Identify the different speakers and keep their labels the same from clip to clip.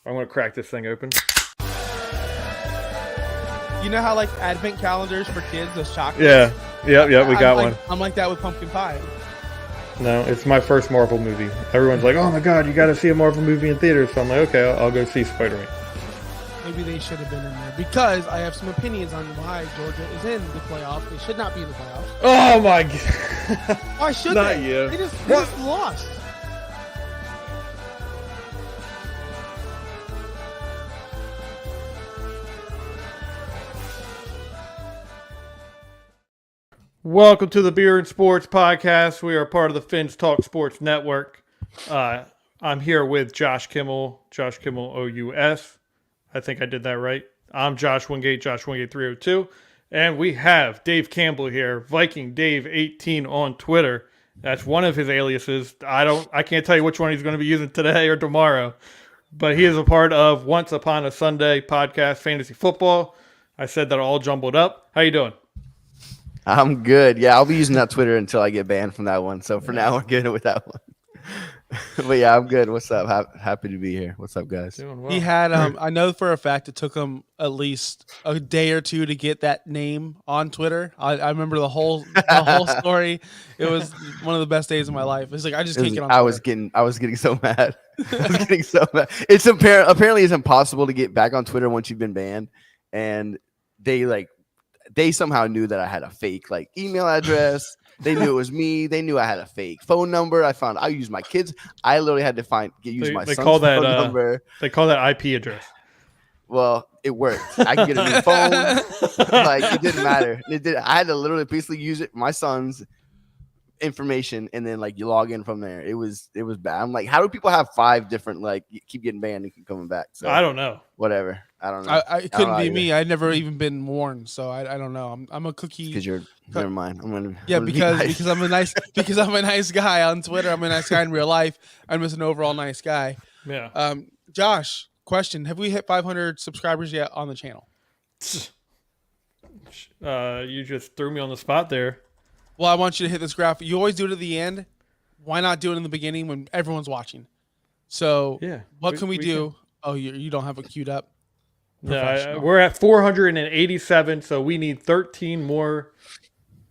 Speaker 1: I'm going to crack this thing open.
Speaker 2: You know how like advent calendars for kids, those chocolates?
Speaker 1: Yeah. Yep, we got one.
Speaker 2: I'm like that with pumpkin pie.
Speaker 1: No, it's my first Marvel movie. Everyone's like, oh my god, you got to see a Marvel movie in theaters. So I'm like, okay, I'll go see Spider-Man.
Speaker 2: Maybe they should have been in there because I have some opinions on why Georgia is in the playoffs. They should not be in the playoffs.
Speaker 1: Oh my god.
Speaker 2: Why should
Speaker 1: Not
Speaker 2: they?
Speaker 1: you.
Speaker 2: They just lost.
Speaker 1: Welcome to the Beer and Sports Podcast. We are part of the Finns Talk Sports Network. I'm here with Josh Kimmel OUS. I think I did that right. I'm Josh Wingate 302. And we have Dave Campbell here, Viking Dave 18 on Twitter. That's one of his aliases. I can't tell you which one he's going to be using today or tomorrow. But he is a part of Once Upon a Sunday podcast, Fantasy Football. I said that all jumbled up. How you doing?
Speaker 3: I'm good. Yeah, I'll be using that Twitter until I get banned from that one. So for now, we're good with that one. But yeah, I'm good. What's up? Happy to be here. What's up, guys?
Speaker 1: Doing well.
Speaker 2: He had I know for a fact it took him at least a day or two to get that name on Twitter. I remember the whole story. It was one of the best days of my life. It's like I just can't get on Twitter.
Speaker 3: I was getting so mad. I was getting so mad. It's apparently it's impossible to get back on Twitter once you've been banned, and they somehow knew that I had a fake email address. They knew it was me. They knew I had a fake phone number. I used my kids. I literally had to use my son's phone number.
Speaker 1: They call that IP address.
Speaker 3: Well, it worked. I could get a new phone. It didn't matter. I had to literally basically use my son's information, and then you log in from there. It was bad. I'm like, how do people have 5 different keep getting banned and keep coming back? So
Speaker 1: I don't know.
Speaker 3: Whatever. I don't know.
Speaker 2: It couldn't be me. I'd never even been warned, so I don't know. I'm a cookie.
Speaker 3: Because you're never mind.
Speaker 2: Because I'm a nice guy on Twitter. I'm a nice guy in real life. I'm just an overall nice guy.
Speaker 1: Yeah.
Speaker 2: Josh, question: have we hit 500 subscribers yet on the channel?
Speaker 1: You just threw me on the spot there.
Speaker 2: Well, I want you to hit this graph. You always do it at the end. Why not do it in the beginning when everyone's watching? So,
Speaker 1: yeah,
Speaker 2: what can we do? Oh, you don't have it queued up.
Speaker 1: No, we're at 487, so we need 13 more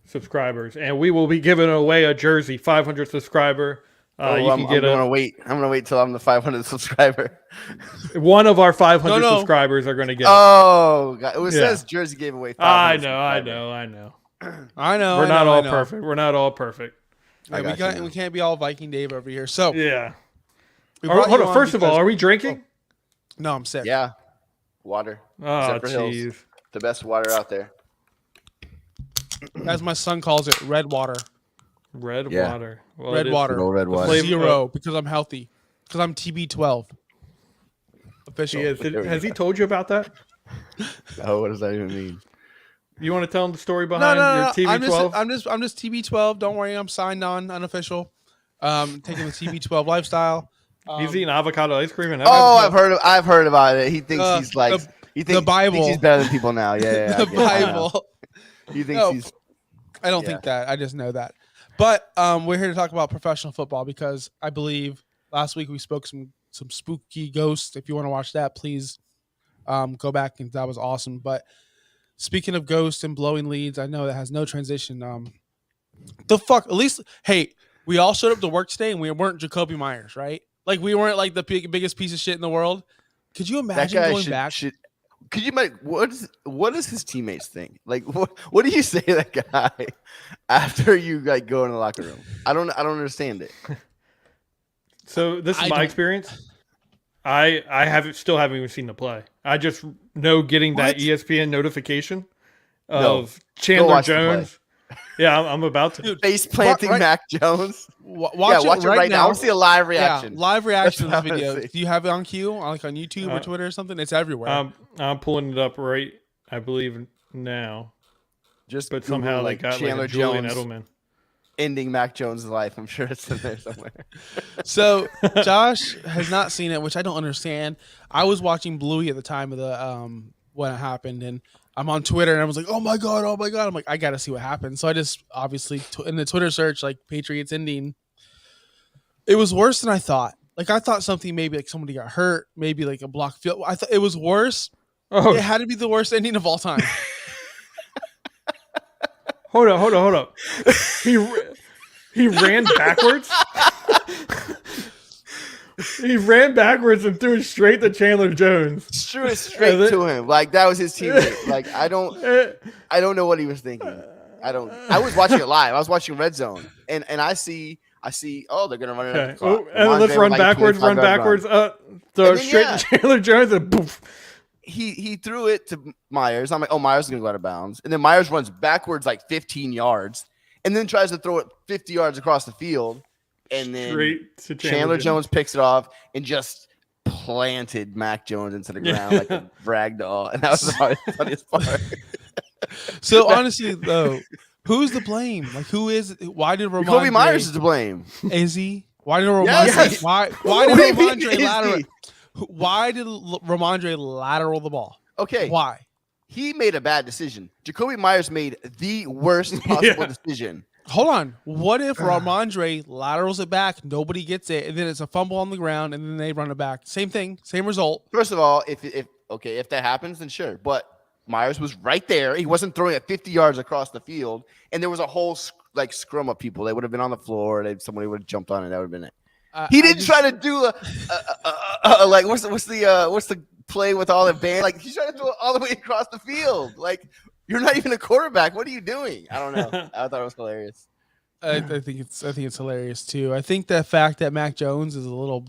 Speaker 1: subscribers, and we will be giving away a jersey. 500 subscriber.
Speaker 3: I'm gonna wait till I'm the 500 subscriber.
Speaker 1: One of our 500 subscribers are gonna get.
Speaker 3: Oh, God. It says jersey gave away.
Speaker 1: I know. We're not all perfect. We're not all perfect.
Speaker 2: Yeah, we can't be all Viking Dave over here. So
Speaker 1: yeah. Hold on. First of all, are we drinking?
Speaker 2: No, I'm sick.
Speaker 3: Yeah. Water.
Speaker 1: Oh,
Speaker 3: jeez. The best water out there.
Speaker 2: As my son calls it, red water.
Speaker 1: Red water. Well,
Speaker 2: red water.
Speaker 3: Red water.
Speaker 2: 0 because I'm healthy. Because I'm TB12. Official.
Speaker 1: Has he told you about that?
Speaker 3: Oh, what does that even mean?
Speaker 1: You want to tell him the story behind your TB12?
Speaker 2: I'm just TB12. Don't worry, I'm signed on, unofficial. Taking the TB12 lifestyle.
Speaker 1: He's eating avocado ice cream and
Speaker 3: I've heard about it. He thinks
Speaker 2: the Bible.
Speaker 3: He thinks he's better than people now. Yeah.
Speaker 2: The Bible.
Speaker 3: He thinks he's.
Speaker 2: I don't think that. I just know that. But we're here to talk about professional football because I believe last week we spoke some spooky ghosts. If you want to watch that, please go back, and that was awesome. But speaking of ghosts and blowing leads, I know that has no transition. The fuck? At least, hey, we all showed up to work today, and we weren't Jacoby Myers, right? We weren't the biggest piece of shit in the world. Could you imagine going back?
Speaker 3: Could you imagine what does his teammates think? What do you say to that guy after you go in the locker room? I don't understand it.
Speaker 1: So this is my experience. I still haven't even seen the play. I just know getting that ESPN notification of Chandler Jones. Yeah, I'm about to.
Speaker 3: Face planting Mac Jones. Watch it right now. I want to see a live reaction.
Speaker 2: Yeah, live reaction to this video. Do you have it on cue, on YouTube or Twitter or something? It's everywhere.
Speaker 1: I'm pulling it up right, I believe, now. But somehow they got
Speaker 3: Chandler
Speaker 1: Julian
Speaker 3: Jones
Speaker 1: Edelman
Speaker 3: ending Mac Jones' life. I'm sure it's in there somewhere.
Speaker 2: So Josh has not seen it, which I don't understand. I was watching Bluey at the time of the when it happened, and I'm on Twitter, and I was like, oh my God. I'm like, I got to see what happened. So I just obviously in the Twitter search, Patriots ending. It was worse than I thought. Like I thought something maybe like somebody got hurt, maybe like a block field. I thought it was worse.
Speaker 1: Oh,
Speaker 2: It had to be the worst ending of all time.
Speaker 1: hold up. He ran backwards. He ran backwards and threw it straight to Chandler Jones.
Speaker 3: Threw it straight to him. Like that was his teammate. Like I don't know what he was thinking. I was watching it live. I was watching Red Zone, and I see. Oh, they're gonna run it.
Speaker 1: Okay. Oh, and then let's run backwards. Throw straight to Chandler Jones and poof.
Speaker 3: He threw it to Myers. I'm like, oh, Myers is gonna go out of bounds, and then Myers runs backwards like 15 yards, and then tries to throw it 50 yards across the field, and then
Speaker 1: straight to
Speaker 3: Chandler Jones picks it off and just planted Mac Jones into the ground like a rag doll, and that was the funniest part.
Speaker 2: So honestly, though, who's to blame? Like, who is? Why did Ramondre?
Speaker 3: Kobe Myers is to blame.
Speaker 2: Is he? Why did Ramondre?
Speaker 3: Yes.
Speaker 2: Why did Ramondre lateral? Why did Ramondre lateral the ball?
Speaker 3: Okay.
Speaker 2: Why?
Speaker 3: He made a bad decision. Jacoby Myers made the worst possible decision.
Speaker 2: Hold on. What if Ramondre laterals it back, nobody gets it, and then it's a fumble on the ground, and then they run it back? Same thing, same result.
Speaker 3: First of all, if that happens, then sure. But Myers was right there. He wasn't throwing it 50 yards across the field, and there was a whole scrum of people. They would have been on the floor. Somebody would have jumped on it. That would have been it. He didn't try to do like what's the play with all the band? Like he's trying to throw it all the way across the field. Like you're not even a quarterback. What are you doing? I don't know. I thought it was hilarious.
Speaker 2: I think it's hilarious too. I think the fact that Mac Jones is a little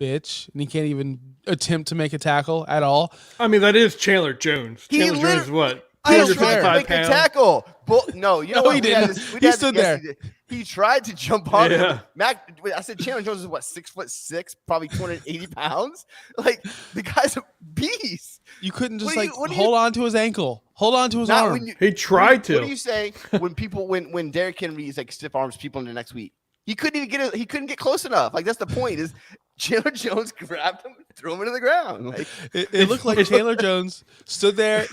Speaker 2: bitch and he can't even attempt to make a tackle at all.
Speaker 1: I mean, that is Chandler Jones. Chandler Jones is what?
Speaker 3: He tried to make a tackle. No, you know what?
Speaker 2: He didn't. He stood there.
Speaker 3: He tried to jump on him. I said Chandler Jones is what, 6'6", probably 280 pounds. Like the guy's a beast.
Speaker 2: You couldn't just hold on to his ankle, hold on to his arm.
Speaker 1: He tried to.
Speaker 3: What do you say when Derrick Henry is like stiff arms people in the next week? He couldn't even get he couldn't get close enough. Like that's the point. Is Chandler Jones grabbed him, threw him into the ground. Like
Speaker 2: it looked like Chandler Jones stood there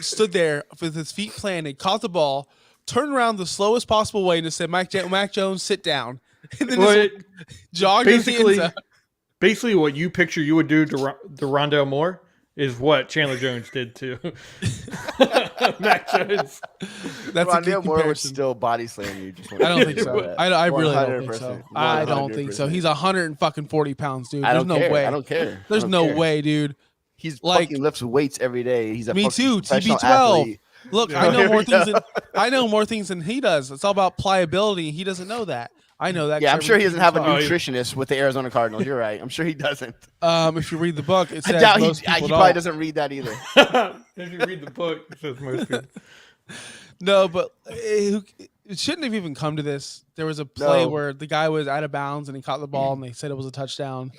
Speaker 2: with his feet planted, caught the ball, turned around the slowest possible way, and just said, "Mac Jones, sit down." And then jogged
Speaker 1: basically what you picture you would do to Rondale Moore is what Chandler Jones did to Mac Jones.
Speaker 2: That's
Speaker 3: Rondale Moore would still body slam you.
Speaker 2: I don't think so. I really don't think so. I don't think so. He's 140 pounds, dude. There's no way.
Speaker 3: I don't care.
Speaker 2: There's no way, dude.
Speaker 3: He's like lifts weights every day. He's a
Speaker 2: me too. TB12.
Speaker 3: Athlete.
Speaker 2: Look, I know more things than he does. It's all about pliability. He doesn't know that. I know that.
Speaker 3: Yeah, I'm sure he doesn't have a nutritionist with the Arizona Cardinals. You're right. I'm sure he doesn't.
Speaker 2: If you read the book, it says
Speaker 3: I doubt he probably doesn't read that either.
Speaker 1: If you read the book, it says most people.
Speaker 2: No, but it shouldn't have even come to this. There was a play where the guy was out of bounds and he caught the ball and they said it was a touchdown.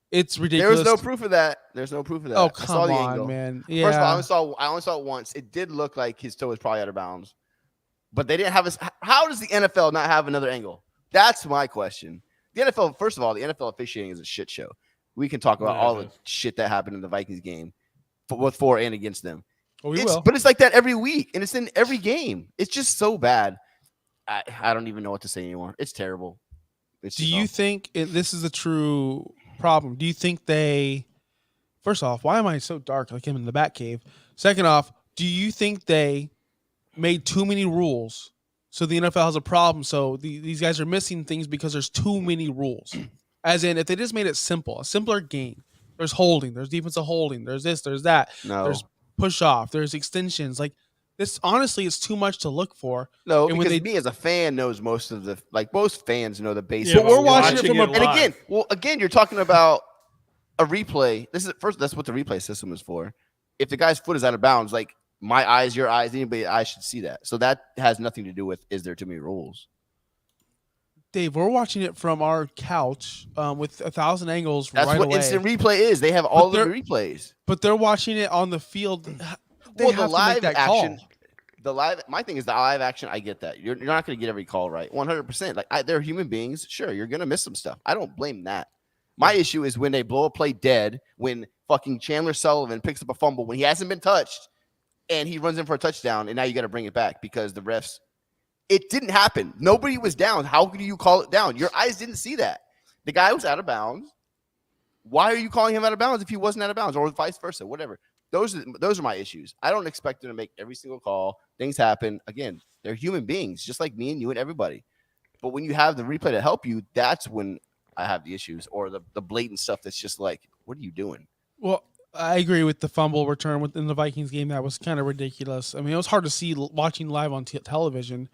Speaker 2: It's ridiculous.
Speaker 3: There was no proof of that.
Speaker 2: Oh, come on, man. Yeah.
Speaker 3: First of all, I only saw it once. It did look like his toe was probably out of bounds. But they didn't have how does the NFL not have another angle? That's my question. The NFL, first of all, the NFL officiating is a shit show. We can talk about all the shit that happened in the Vikings game, both for and against them.
Speaker 2: Oh, we will.
Speaker 3: But it's like that every week, and it's in every game. It's just so bad. I don't even know what to say anymore. It's terrible.
Speaker 2: Do you think this is a true problem? Do you think first off, why am I so dark like him in the Batcave? Second off, do you think they made too many rules? So the NFL has a problem. So these guys are missing things because there's too many rules. As in, if they just made it simple, a simpler game, there's holding, there's defensive holding, there's this, there's that, there's push off, there's extensions. Like this, honestly, it's too much to look for.
Speaker 3: No, and because me as a fan knows most of the most fans know the basics.
Speaker 2: But we're watching it from
Speaker 3: again, you're talking about a replay. That's what the replay system is for. If the guy's foot is out of bounds, like. My eyes, your eyes, anybody, I should see that. So that has nothing to do with is there too many rules.
Speaker 2: Dave, we're watching it from our couch with 1,000 angles.
Speaker 3: That's
Speaker 2: right
Speaker 3: what
Speaker 2: away.
Speaker 3: Instant replay is. They have all the replays.
Speaker 2: But they're watching it on the field.
Speaker 3: The live action. My thing is the live action. I get that. You're not going to get every call right, 100%. Like they're human beings. Sure, you're going to miss some stuff. I don't blame that. My issue is when they blow a play dead, when fucking Chandler Sullivan picks up a fumble when he hasn't been touched. And he runs in for a touchdown, and now you got to bring it back because the refs. It didn't happen. Nobody was down. How could you call it down? Your eyes didn't see that. The guy was out of bounds. Why are you calling him out of bounds if he wasn't out of bounds, or vice versa? Whatever. Those are my issues. I don't expect them to make every single call. Things happen. Again, they're human beings, just like me and you and everybody. But when you have the replay to help you, that's when I have the issues, or the blatant stuff that's just like, what are you doing?
Speaker 2: Well, I agree with the fumble return within the Vikings game. That was kind of ridiculous. I mean, it was hard to see watching live on television.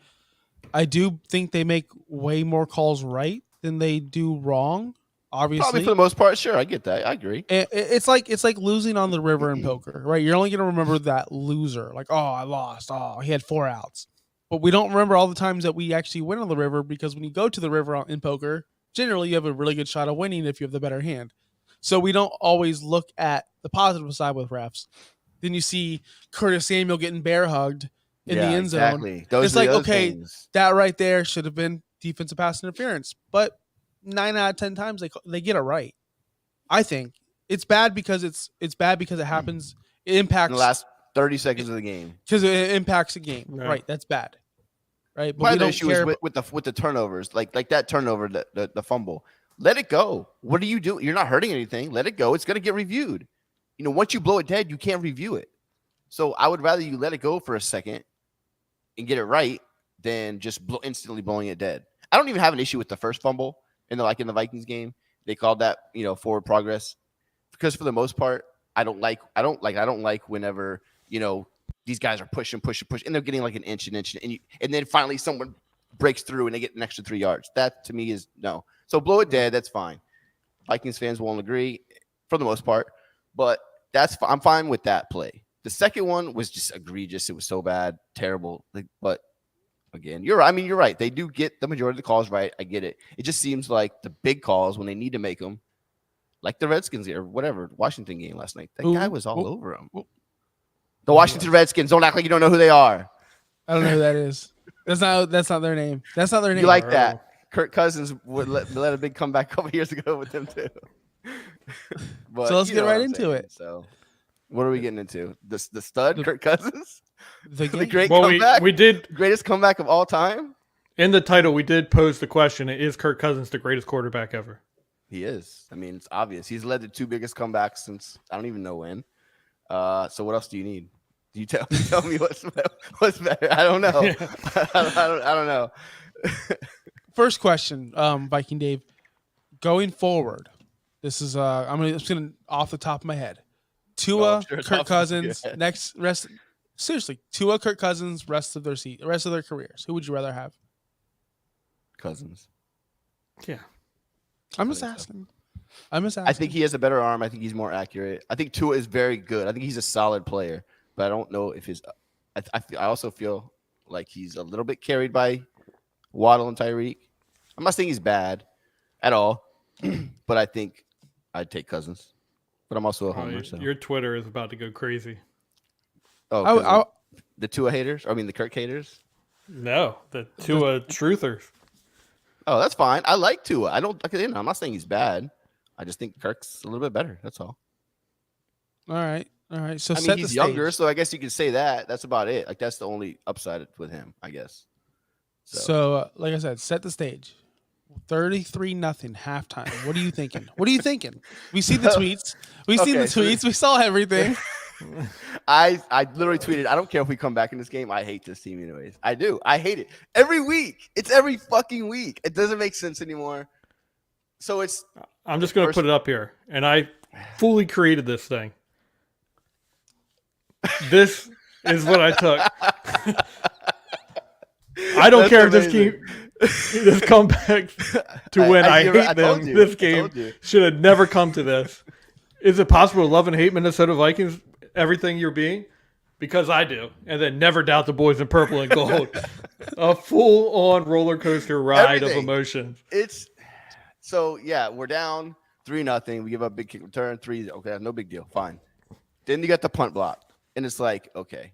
Speaker 2: I do think they make way more calls right than they do wrong. Obviously,
Speaker 3: Probably for the most part, sure, I get that. I agree.
Speaker 2: It's like losing on the river in poker, right? You're only going to remember that loser, like, oh, I lost. Oh, he had 4 outs. But we don't remember all the times that we actually win on the river, because when you go to the river in poker, generally you have a really good shot of winning if you have the better hand. So we don't always look at the positive side with refs. Then you see Curtis Samuel getting bear hugged in the end zone.
Speaker 3: Exactly. Those
Speaker 2: It's
Speaker 3: are
Speaker 2: like,
Speaker 3: the other
Speaker 2: okay,
Speaker 3: things.
Speaker 2: that right there should have been defensive pass interference. But 9 out of 10 times they get it right. I think it's bad because it happens. It impacts
Speaker 3: in the last 30 seconds of the game,
Speaker 2: because it impacts the game.
Speaker 1: Yeah.
Speaker 2: Right, that's bad. Right, but
Speaker 3: part
Speaker 2: we
Speaker 3: of the
Speaker 2: don't
Speaker 3: issue
Speaker 2: care.
Speaker 3: is with the turnovers, like that turnover, the fumble. Let it go. What do you do? You're not hurting anything. Let it go. It's gonna get reviewed. Once you blow it dead, you can't review it. So I would rather you let it go for a second and get it right than just instantly blowing it dead. I don't even have an issue with the first fumble in the Vikings game. They called that forward progress, because for the most part, I don't like whenever these guys are pushing, and they're getting like an inch, and then finally someone breaks through and they get an extra 3 yards. That to me is no. So blow it dead. That's fine. Vikings fans won't agree for the most part, but I'm fine with that play. The second one was just egregious. It was so bad, terrible. But again, you're right. They do get the majority of the calls right. I get it. It just seems like the big calls when they need to make them, like the Redskins or whatever Washington game last night. That guy was all over him. The Washington Redskins. Don't act like you don't know who they are.
Speaker 2: I don't know who that is. That's not their name. That's not their name.
Speaker 3: You like that? Kirk Cousins would let a big comeback a couple years ago with them too. But
Speaker 2: so let's get right into it.
Speaker 3: So, what are we getting into? The stud, Kirk Cousins, the great
Speaker 1: comeback. We did
Speaker 3: greatest comeback of all time.
Speaker 1: In the title, we did pose the question: is Kirk Cousins the greatest quarterback ever?
Speaker 3: He is. I mean, it's obvious. He's led the 2 biggest comebacks since I don't even know when. So what else do you need? You tell me what's better. I don't know. Yeah. I don't know.
Speaker 2: First question, Viking Dave. Going forward, this is I'm just gonna off the top of my head. Tua, Kirk Cousins, Tua, Kirk Cousins, rest of their careers. Who would you rather have?
Speaker 3: Cousins.
Speaker 1: Yeah.
Speaker 2: I'm just asking.
Speaker 3: I think he has a better arm. I think he's more accurate. I think Tua is very good. I think he's a solid player, but I don't know if his. I also feel like he's a little bit carried by Waddle and Tyreek. I'm not saying he's bad at all, but I think I'd take Cousins. But I'm also a homer. So.
Speaker 1: Your Twitter is about to go crazy.
Speaker 3: Oh, the Tua haters? I mean, the Kirk haters?
Speaker 1: No, the Tua truthers.
Speaker 3: Oh, that's fine. I like Tua. I'm not saying he's bad. I just think Kirk's a little bit better. That's all.
Speaker 2: All right. So
Speaker 3: he's younger, so I guess you could say that. That's about it. Like that's the only upside with him, I guess.
Speaker 2: So like I said, set the stage. 33-0 halftime. What are you thinking? We see the tweets. We've seen the tweets. We saw everything.
Speaker 3: I literally tweeted, I don't care if we come back in this game. I hate this team anyways. I do. I hate it. Every week. It's every fucking week. It doesn't make sense anymore. So
Speaker 1: I'm just going to put it up here. And I fully created this thing. This is what I took. I don't care if this comeback to win. I hate them. This game should have never come to this. Is it possible to love and hate Minnesota Vikings everything you're being? Because I do. And then never doubt the boys in purple and gold. A full-on roller coaster ride of emotions.
Speaker 3: We're down 3-0. We give up big kick return. 3. Okay, no big deal. Fine. Then you got the punt block. And it's like, okay.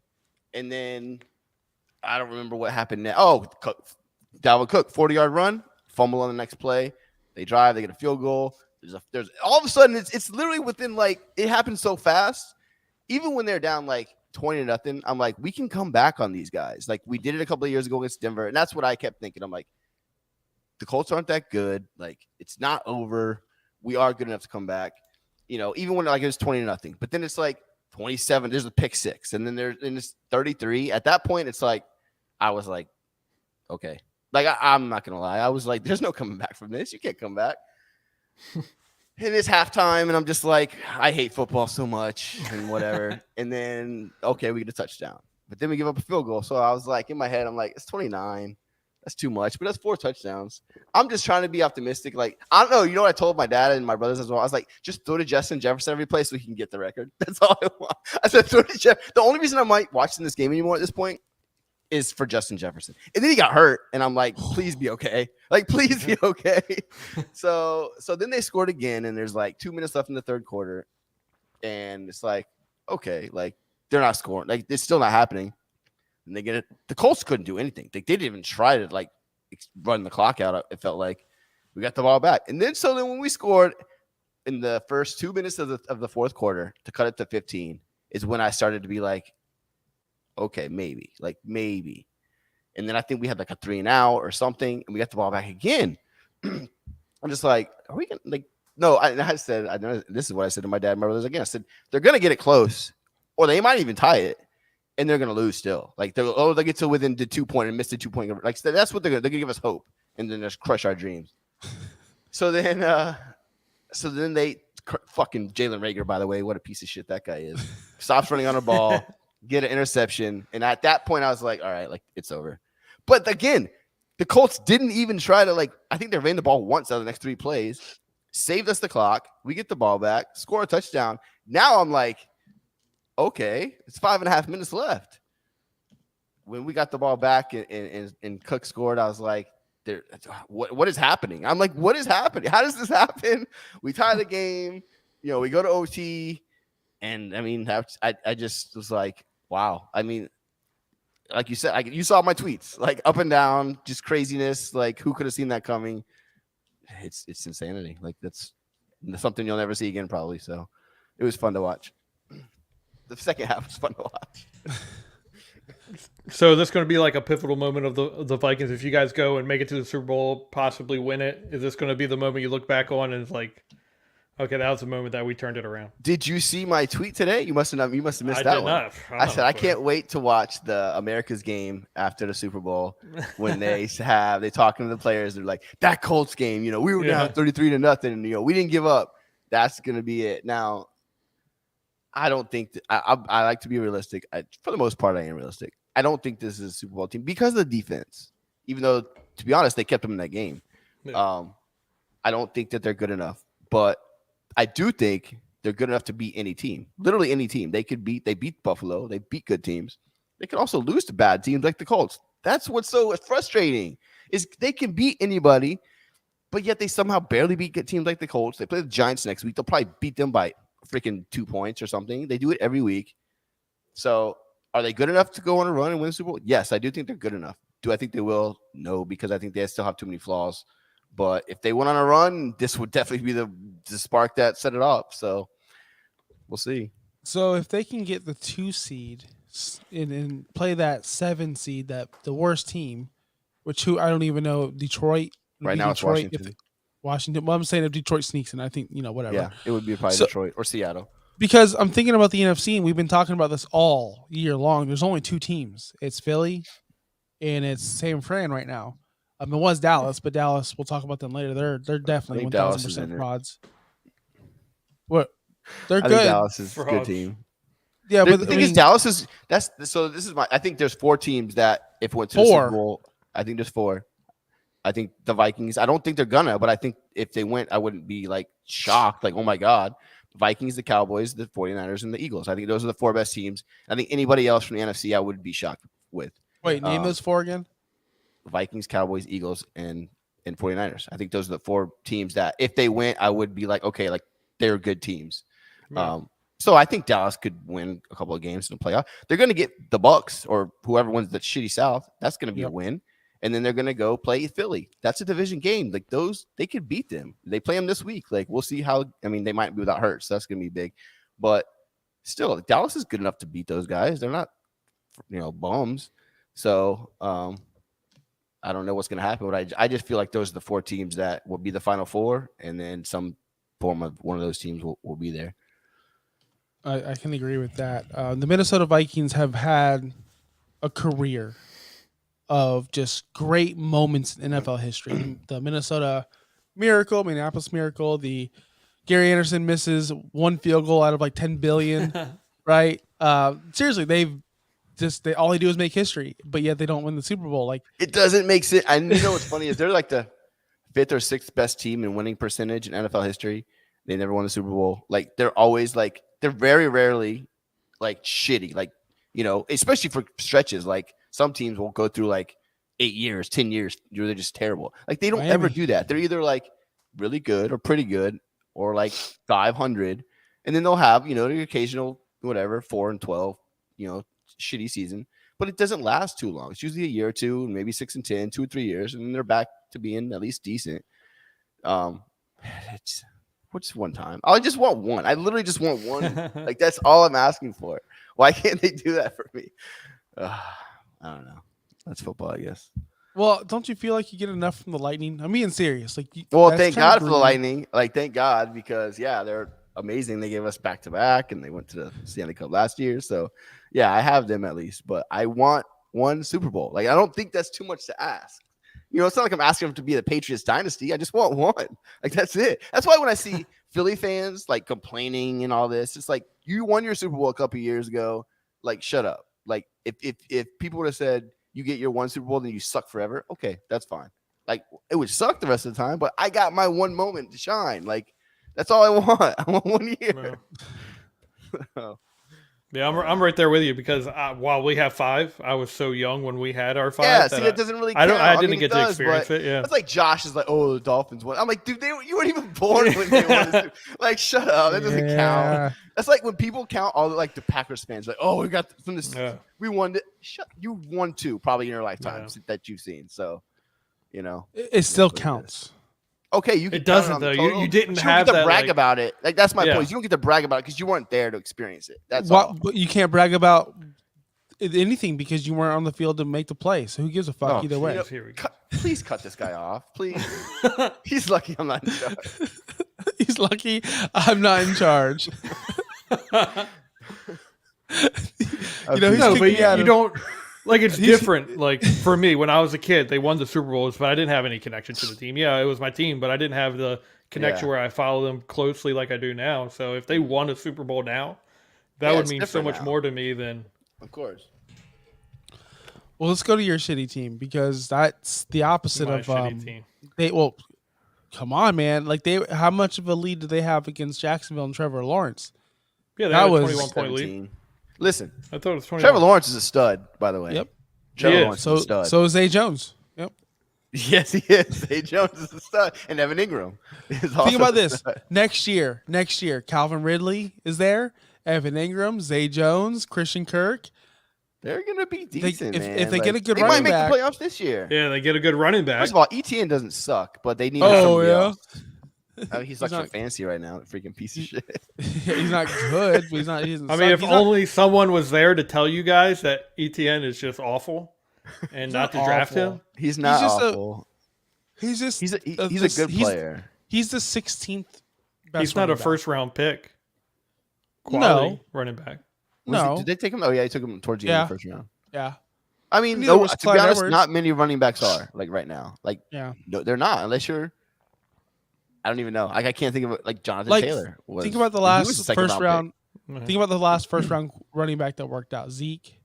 Speaker 3: And then I don't remember what happened now. Oh, Dalvin Cook, 40-yard run, fumble on the next play. They drive, they get a field goal. There's all of a sudden it's literally within it happens so fast. Even when they're down 20-0, I'm like, we can come back on these guys. Like we did it a couple of years ago against Denver, and that's what I kept thinking. I'm like, the Colts aren't that good. Like, it's not over. We are good enough to come back. Even when like it was 20-0, but then it's like 27. There's a pick 6, and then it's 33. At that point, it's like I was like, okay, like I'm not gonna lie, I was like, there's no coming back from this. You can't come back. And it's halftime, and I'm just like, I hate football so much, and whatever. And then okay, we get a touchdown, but then we give up a field goal. So I was like, in my head, I'm like, it's 29. That's too much, but that's 4 touchdowns. I'm just trying to be optimistic. Like, I don't know. You know what I told my dad and my brothers as well? I was like, just throw to Justin Jefferson every play so he can get the record. That's all I want. I said, throw to Jeff. The only reason I might watch this game anymore at this point is for Justin Jefferson. And then he got hurt, and I'm like, please be okay. Like, please be okay. So then they scored again, and there's like 2 minutes left in the third quarter. And it's like, okay, like, they're not scoring. Like, it's still not happening. And they get it. The Colts couldn't do anything. They didn't even try to like run the clock out. It felt like we got the ball back. And then when we scored in the first 2 minutes of the fourth quarter to cut it to 15 is when I started to be like, okay, maybe. And then I think we had like a 3-and-out or something, and we got the ball back again. I'm just like, are we gonna like? No, I know this is what I said to my dad and my brothers again. I said they're gonna get it close, or they might even tie it. And they're gonna lose still. Like they'll get to within the 2 point and miss the 2 point. Like that's what they're gonna give us hope, and then just crush our dreams. So then they fucking Jalen Reagor, by the way, what a piece of shit that guy is. Stops running on a ball, get an interception, and at that point I was like, all right, like it's over. But again, the Colts didn't even try to like. I think they ran the ball once out of the next 3 plays, saved us the clock. We get the ball back, score a touchdown. Now I'm like, okay, it's 5.5 minutes left. When we got the ball back and Cook scored, I was like, what is happening? I'm like, what is happening? How does this happen? We tie the game, we go to OT, and I mean, I just was like, wow. I mean, like you said, you saw my tweets, like up and down, just craziness. Like, who could have seen that coming? It's insanity. Like, that's something you'll never see again, probably. So it was fun to watch. The second half was fun to watch.
Speaker 1: So this going to be like a pivotal moment of the Vikings. If you guys go and make it to the Super Bowl, possibly win it, is this going to be the moment you look back on and it's like, okay, that was the moment that we turned it around?
Speaker 3: Did you see my tweet today? You must have missed that one. I said I can't wait to watch the America's game after the Super Bowl when they talking to the players. They're like, that Colts game, we were down 33-0. We didn't give up. That's going to be it. Now, I don't think that I like to be realistic. For the most part, I am realistic. I don't think this is a Super Bowl team because of the defense. Even though, to be honest, they kept them in that game. Yeah. I don't think that they're good enough. But I do think they're good enough to beat any team. Literally any team. They beat Buffalo. They beat good teams. They could also lose to bad teams like the Colts. That's what's so frustrating is they can beat anybody, but yet they somehow barely beat good teams like the Colts. They play the Giants next week. They'll probably beat them by freaking 2 points or something. They do it every week. So are they good enough to go on a run and win the Super Bowl? Yes, I do think they're good enough. Do I think they will? No, because I think they still have too many flaws. But if they went on a run, this would definitely be the spark that set it off. So we'll see.
Speaker 2: So if they can get the 2 seed and play that 7 seed, that the worst team, who I don't even know, Detroit.
Speaker 3: Right now
Speaker 2: Detroit,
Speaker 3: it's
Speaker 2: Washington. Well, I'm saying if Detroit sneaks in, I think, whatever.
Speaker 3: Yeah, it would be probably Detroit or Seattle.
Speaker 2: Because I'm thinking about the NFC, and we've been talking about this all year long. There's only 2 teams. It's Philly, and it's San Fran right now. It was Dallas, but Dallas, we'll talk about them later. They're definitely 1,000% frauds. What? They're good.
Speaker 3: Dallas is a good team.
Speaker 2: Yeah, but
Speaker 3: the thing is, Dallas is I think there's 4 teams that if it went to the Super Bowl, I think there's 4. I think the Vikings, I don't think they're gonna, but I think if they went, I wouldn't be like shocked, like, oh my God. Vikings, the Cowboys, the 49ers, and the Eagles. I think those are the 4 best teams. I think anybody else from the NFC I would be shocked with.
Speaker 2: Wait, name those 4 again.
Speaker 3: Vikings, Cowboys, Eagles, and 49ers. I think those are the 4 teams that if they went, I would be like, okay, like they're good teams. Yeah. So I think Dallas could win a couple of games in the playoff. They're going to get the Bucks or whoever wins the shitty South. That's going to be a win. And then they're going to go play Philly. That's a division game. Like those, they could beat them. They play them this week. Like we'll see how. I mean, they might be without Hurts. So that's going to be big. But still, Dallas is good enough to beat those guys. They're not, bums. So I don't know what's going to happen, but I just feel like those are the 4 teams that will be the Final Four, and then some form of one of those teams will be there.
Speaker 2: I can agree with that. The Minnesota Vikings have had a career of just great moments in NFL history. The Minnesota Miracle, Minneapolis Miracle, the Gary Anderson misses 1 field goal out of like 10 billion, right? Seriously, all they do is make history, but yet they don't win the Super Bowl. Like,
Speaker 3: it doesn't make sense. And you know what's funny is they're like the 5th or 6th best team in winning percentage in NFL history. They never won the Super Bowl. Like, they're always like, they're very rarely like shitty. Like, you know, especially for stretches. Like, some teams will go through like 8 years, 10 years. They're just terrible. Like, they don't ever do that. They're either like really good or pretty good or like 500. And then they'll have, you know, the occasional whatever 4-12, you know, shitty season. But it doesn't last too long. It's usually a year or two, maybe 6-10, 2 or 3 years, and then they're back to being at least decent. What's one time? I just want one. I literally just want one. Like, that's all I'm asking for. Why can't they do that for me? I don't know. That's football, I guess.
Speaker 2: well, don't you feel like you get enough from the Lightning? I'm being serious. Like,
Speaker 3: Well, thank God for the Lightning. Like, thank God, because yeah, they're amazing. They gave us back-to-back, and they went to the Stanley Cup last year. So yeah, I have them at least, but I want one Super Bowl. Like, I don't think that's too much to ask. You know, it's not like I'm asking them to be the Patriots dynasty. I just want one. Like, that's it. That's why when I see Philly fans like complaining and all this, it's like, you won your Super Bowl a couple years ago. Like, shut up. Like, if people would have said you get your one Super Bowl, then you suck forever. Okay, that's fine. Like, it would suck the rest of the time, but I got my one moment to shine. Like, that's all I want. I want 1 year.
Speaker 1: No. Yeah, I'm right there with you because while we have 5, I was so young when we had our 5.
Speaker 3: Yeah, see, it doesn't really count.
Speaker 1: I didn't get to experience it. Yeah,
Speaker 3: it's like Josh is like, oh, the Dolphins won. I'm like, dude, you weren't even born when they won. Like, shut up, that doesn't count. That's like when people count all the, like, the Packers fans, like, oh, we got from this, we won. You won 2 probably in your lifetime that you've seen. So, you know,
Speaker 2: it still counts.
Speaker 3: Okay, you.
Speaker 1: It doesn't though. You didn't have
Speaker 3: to
Speaker 1: that,
Speaker 3: brag
Speaker 1: like,
Speaker 3: about it. Like, that's my point. You don't get to brag about it because you weren't there to experience it. That's all.
Speaker 2: But you can't brag about anything because you weren't on the field to make the play. So who gives a fuck either way?
Speaker 3: Please cut this guy off, please. He's lucky I'm not in charge.
Speaker 2: He's lucky I'm not in charge. You
Speaker 1: don't. Like, it's different. Like, for me, when I was a kid, they won the Super Bowls, but I didn't have any connection to the team. Yeah, it was my team, but I didn't have the connection where I follow them closely like I do now. So if they won a Super Bowl now, that would mean so much more to me than.
Speaker 3: Of course.
Speaker 2: Well, let's go to your shitty team because that's the opposite
Speaker 1: My
Speaker 2: of
Speaker 1: shitty team.
Speaker 2: Come on, man! Like, how much of a lead did they have against Jacksonville and Trevor Lawrence?
Speaker 1: Yeah, that was 21-point lead.
Speaker 3: Listen,
Speaker 1: I thought it was 21.
Speaker 3: Trevor Lawrence is a stud, by the way.
Speaker 2: Yep.
Speaker 3: Trevor Lawrence is a stud.
Speaker 2: So is Zay Jones. Yep.
Speaker 3: Yes, he is. Zay Jones is a stud, and Evan Ingram is also.
Speaker 2: Think about this: next year, Calvin Ridley is there. Evan Ingram, Zay Jones, Christian Kirk.
Speaker 3: They're gonna be decent, man.
Speaker 2: If they get a good
Speaker 3: running
Speaker 2: running
Speaker 3: back,
Speaker 2: back,
Speaker 3: they might make the playoffs this year.
Speaker 1: Yeah, they get a good running back.
Speaker 3: First of all, ETN doesn't suck, but they need somebody else. I mean, he's like so fancy right now, freaking piece of shit.
Speaker 2: He's not good, but he's not.
Speaker 1: If only someone was there to tell you guys that ETN is just awful, and not to draft him.
Speaker 3: He's not awful. He's a good player.
Speaker 2: He's the 16th best.
Speaker 1: He's not a first-round pick. Quality running back.
Speaker 2: No,
Speaker 3: did they take him? Oh yeah, they took him towards the end of the first round.
Speaker 2: Yeah.
Speaker 3: I mean, to be honest, not many running backs are like right now. Like, no, they're not unless you're. I don't even know. Like, I can't think of it. Like, Jonathan Taylor.
Speaker 2: Think about the last first round. Think about the last first round running back that worked out. Zeke.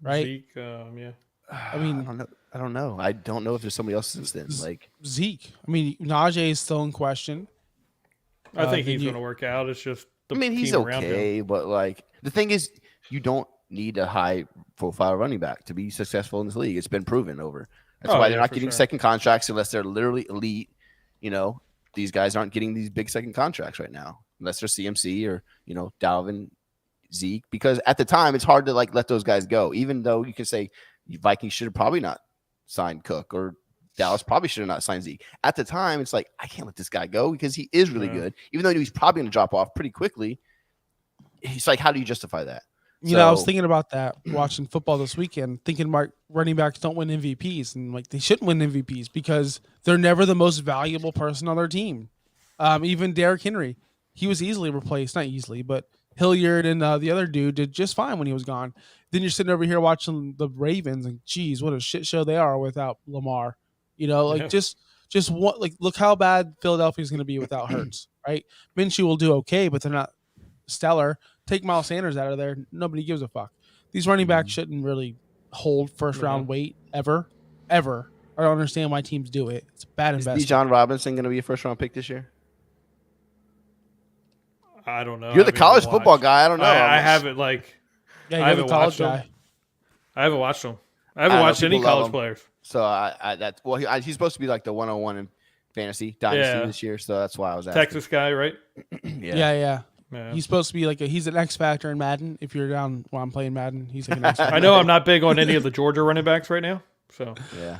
Speaker 2: Right.
Speaker 1: Zeke. Yeah.
Speaker 2: I mean,
Speaker 3: I don't know. I don't know if there's somebody else since then. Like
Speaker 2: Zeke. I mean, Najee is still in question.
Speaker 1: I think he's going to work out. It's just.
Speaker 3: He's okay, but like the thing is, you don't need a high-profile running back to be successful in this league. It's been proven over. That's why they're not getting second contracts unless they're literally elite. You know, these guys aren't getting these big second contracts right now unless they're CMC or, you know, Dalvin, Zeke. Because at the time, it's hard to like let those guys go. Even though you can say Vikings should have probably not signed Cook or Dallas probably should have not signed Zeke. At the time, it's like, I can't let this guy go because he is really good. Even though he's probably going to drop off pretty quickly. He's like, how do you justify that?
Speaker 2: You know, I was thinking about that watching football this weekend, thinking running backs don't win MVPs, and like they shouldn't win MVPs because they're never the most valuable person on their team. Even Derrick Henry, he was easily replaced, not easily, but Hilliard and the other dude did just fine when he was gone. Then you're sitting over here watching the Ravens, and geez, what a shit show they are without Lamar. You know, like just what, like look how bad Philadelphia's going to be without Hurts, right? Minshew will do okay, but they're not stellar. Take Miles Sanders out of there, nobody gives a fuck. These running backs shouldn't really hold first round weight ever. I don't understand why teams do it. It's a bad investment.
Speaker 3: Is Bijan Robinson going to be a first round pick this year?
Speaker 1: I don't know.
Speaker 3: You're the college football guy. I don't know.
Speaker 1: I haven't like.
Speaker 2: Yeah, you're the college guy.
Speaker 1: I haven't watched them. I haven't watched any college players.
Speaker 3: So he's supposed to be like the 101 in fantasy dynasty this year. So that's why I was asking.
Speaker 1: Texas guy, right?
Speaker 2: Yeah. He's supposed to be like he's an X factor in Madden. If you're down while I'm playing Madden, he's like an X factor.
Speaker 1: I know I'm not big on any of the Georgia running backs right now. So
Speaker 3: yeah.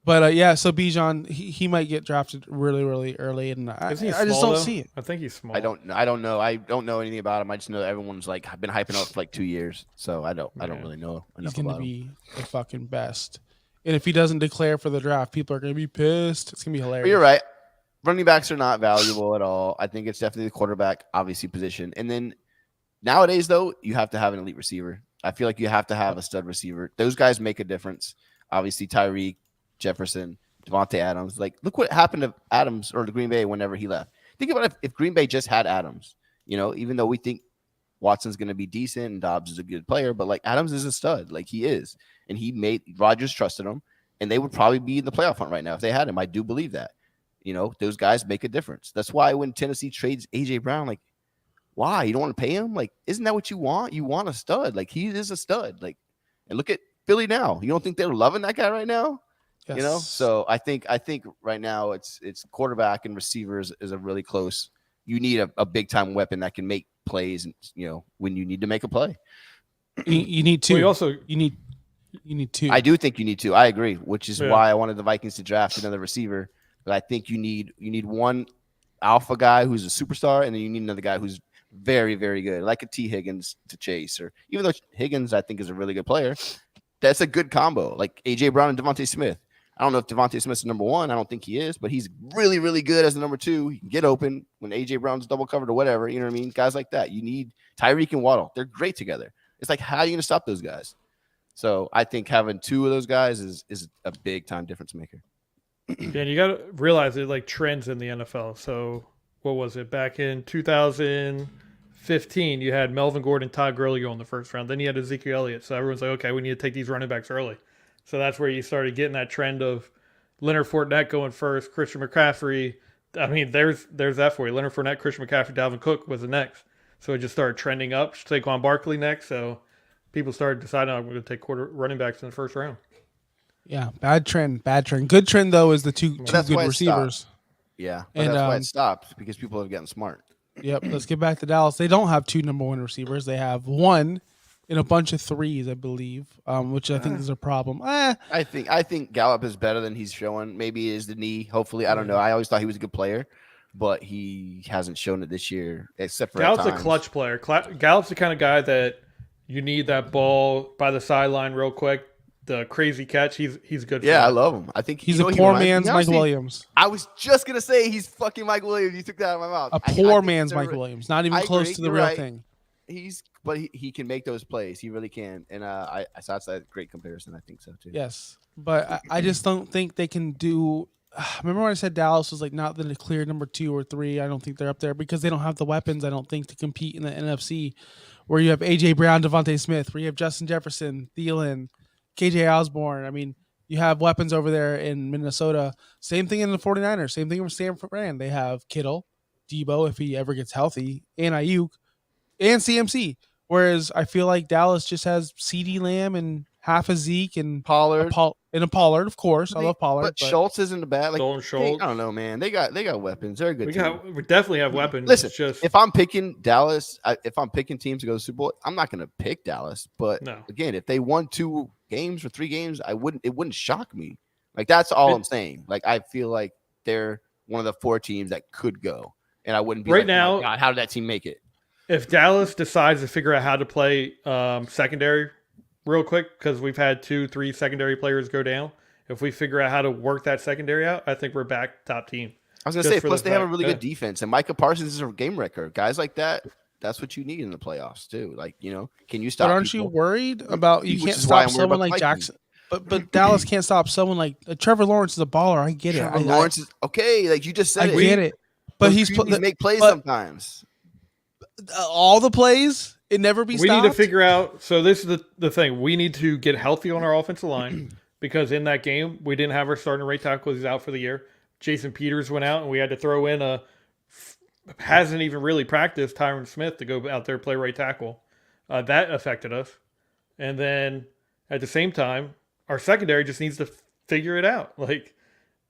Speaker 2: But so Bijan, he might get drafted really, really early, and I just don't see it.
Speaker 1: I think he's small.
Speaker 3: I don't know. I don't know anything about him. I just know that everyone's like been hyping up for like 2 years. So I don't really know enough. He's gonna
Speaker 2: be the fucking best. And if he doesn't declare for the draft, people are gonna be pissed. It's gonna be hilarious.
Speaker 3: But you're right. Running backs are not valuable at all. I think it's definitely the quarterback, obviously, position. And then nowadays, though, you have to have an elite receiver. I feel like you have to have a stud receiver. Those guys make a difference. Obviously, Tyreek, Jefferson, Devontae Adams. Like, look what happened to Adams or the Green Bay whenever he left. Think about if Green Bay just had Adams. You know, even though we think Watson's going to be decent and Dobbs is a good player, but like Adams is a stud. Like he is. And Rodgers trusted him, and they would probably be in the playoff hunt right now if they had him. I do believe that. You know, those guys make a difference. That's why when Tennessee trades A.J. Brown, like, why? You don't want to pay him? Like, isn't that what you want? You want a stud. Like, he is a stud. Like, and look at Philly now. You don't think they're loving that guy right now? Yes. You know? So I think right now it's quarterback and receivers is a really close. You need a big-time weapon that can make plays, and, you know, when you need to make a play.
Speaker 2: You need two. You need two.
Speaker 3: I do think you need two. I agree, which is why I wanted the Vikings to draft another receiver. But I think you need one alpha guy who's a superstar, and then you need another guy who's very, very good, like a T. Higgins to chase. Or even though Higgins, I think, is a really good player, that's a good combo. Like A.J. Brown and Devontae Smith. I don't know if Devontae Smith's number one. I don't think he is, but he's really, really good as the number two. He can get open when A.J. Brown's double covered or whatever. You know what I mean? Guys like that. You need Tyreek and Waddle. They're great together. It's like, how are you going to stop those guys? So I think having two of those guys is a big-time difference maker.
Speaker 1: Yeah, and you got to realize it like trends in the NFL. So what was it? Back in 2015, you had Melvin Gordon, Todd Gurley go in the first round. Then you had Ezekiel Elliott. So everyone's like, okay, we need to take these running backs early. So that's where you started getting that trend of Leonard Fournette going first, Christian McCaffrey. I mean, there's that for you. Leonard Fournette, Christian McCaffrey, Dalvin Cook was the next. So it just started trending up. Saquon Barkley next. So people started deciding, I'm going to take running backs in the first round.
Speaker 2: Yeah, bad trend. Good trend, though, is the two good receivers.
Speaker 3: Yeah, and that's why it stopped, because people have gotten smart.
Speaker 2: Yep, let's get back to Dallas. They don't have two number one receivers. They have one in a bunch of threes, I believe, which I think is a problem.
Speaker 3: I think Gallup is better than he's showing. Maybe it is the knee. Hopefully, I don't know. I always thought he was a good player, but he hasn't shown it this year, except for
Speaker 1: Gallup's a clutch player. Gallup's the kind of guy that you need that ball by the sideline real quick. The crazy catch, he's good.
Speaker 3: Yeah, I love him. I think
Speaker 2: he's a poor man's Mike Williams.
Speaker 3: I was just gonna say he's fucking Mike Williams. You took that out of my mouth.
Speaker 2: A poor man's Mike Williams, not even close to the real thing.
Speaker 3: But he can make those plays. He really can. And I saw that's a great comparison. I think so too.
Speaker 2: Yes, but I just don't think they can do. Remember when I said Dallas was like not the clear number 2 or 3? I don't think they're up there because they don't have the weapons. I don't think to compete in the NFC, where you have A.J. Brown, Devontae Smith, where you have Justin Jefferson, Thielen, KJ Osborne. I mean, you have weapons over there in Minnesota. Same thing in the 49ers. Same thing with San Fran. They have Kittle, Debo, if he ever gets healthy, and Ayuk, and CMC. Whereas I feel like Dallas just has CeeDee Lamb and half a Zeke and
Speaker 3: Pollard.
Speaker 2: And a Pollard, of course. I love Pollard.
Speaker 3: But Schultz isn't the bad. Like,
Speaker 1: Schultz.
Speaker 3: I don't know, man. They got weapons. They're a good team.
Speaker 1: We definitely have weapons.
Speaker 3: Listen, if I'm picking Dallas, if I'm picking teams to go to the Super Bowl, I'm not going to pick Dallas. But again, if they won 2 games or 3 games, it wouldn't shock me. Like, that's all I'm saying. Like, I feel like they're one of the 4 teams that could go, and I wouldn't be
Speaker 1: right now.
Speaker 3: Oh my God, how did that team make it?
Speaker 1: if Dallas decides to figure out how to play secondary real quick, because we've had 2-3 secondary players go down. If we figure out how to work that secondary out, I think we're back top team.
Speaker 3: I was going to say, plus they have a really good defense, and Micah Parsons is a game wrecker. Guys like that, that's what you need in the playoffs too. Like, can you stop?
Speaker 2: But aren't you worried about you can't stop someone like Jackson? But Dallas can't stop someone like Trevor Lawrence is a baller. I get it.
Speaker 3: Trevor Lawrence is okay. Like you just said,
Speaker 2: I get it. But he's
Speaker 3: make plays sometimes.
Speaker 2: All the plays, it never be stopped.
Speaker 1: We need to figure out. So this is the thing. We need to get healthy on our offensive line because in that game we didn't have our starting right tackle. He's out for the year. Jason Peters went out, and we had to throw in hasn't even really practiced Tyron Smith to go out there and play right tackle. That affected us. And then at the same time, our secondary just needs to figure it out. Like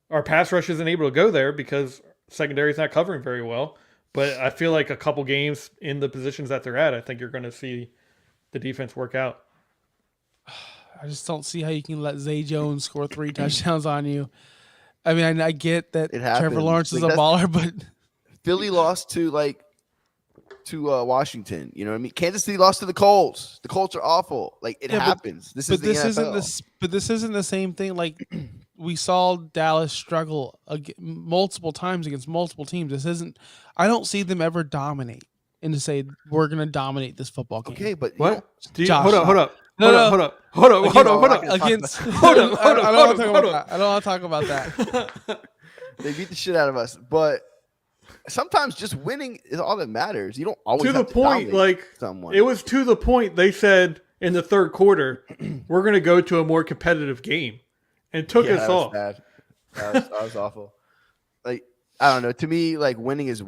Speaker 1: our pass rush isn't able to go there because secondary is not covering very well. But I feel like a couple games in the positions that they're at, I think you're going to see the defense work out.
Speaker 2: I just don't see how you can let Zay Jones score 3 touchdowns on you. I mean, I get that Trevor Lawrence is a baller, but
Speaker 3: Philly lost to Washington. You know what I mean? Kansas City lost to the Colts. The Colts are awful. Like it happens. This is the NFL.
Speaker 2: But this isn't the same thing. Like we saw Dallas struggle multiple times against multiple teams. This isn't. I don't see them ever dominate and to say we're going to dominate this football game.
Speaker 3: Okay, but
Speaker 1: what?
Speaker 2: Josh,
Speaker 1: hold up.
Speaker 2: No.
Speaker 1: Hold up. I don't
Speaker 2: want to talk about that.
Speaker 3: They beat the shit out of us, but sometimes just winning is all that matters. You don't always
Speaker 1: to the point. Like someone. It was to the point. They said in the third quarter, we're going to go to a more competitive game, and took us off.
Speaker 3: Bad. That was awful. Like I don't know. To me, like winning is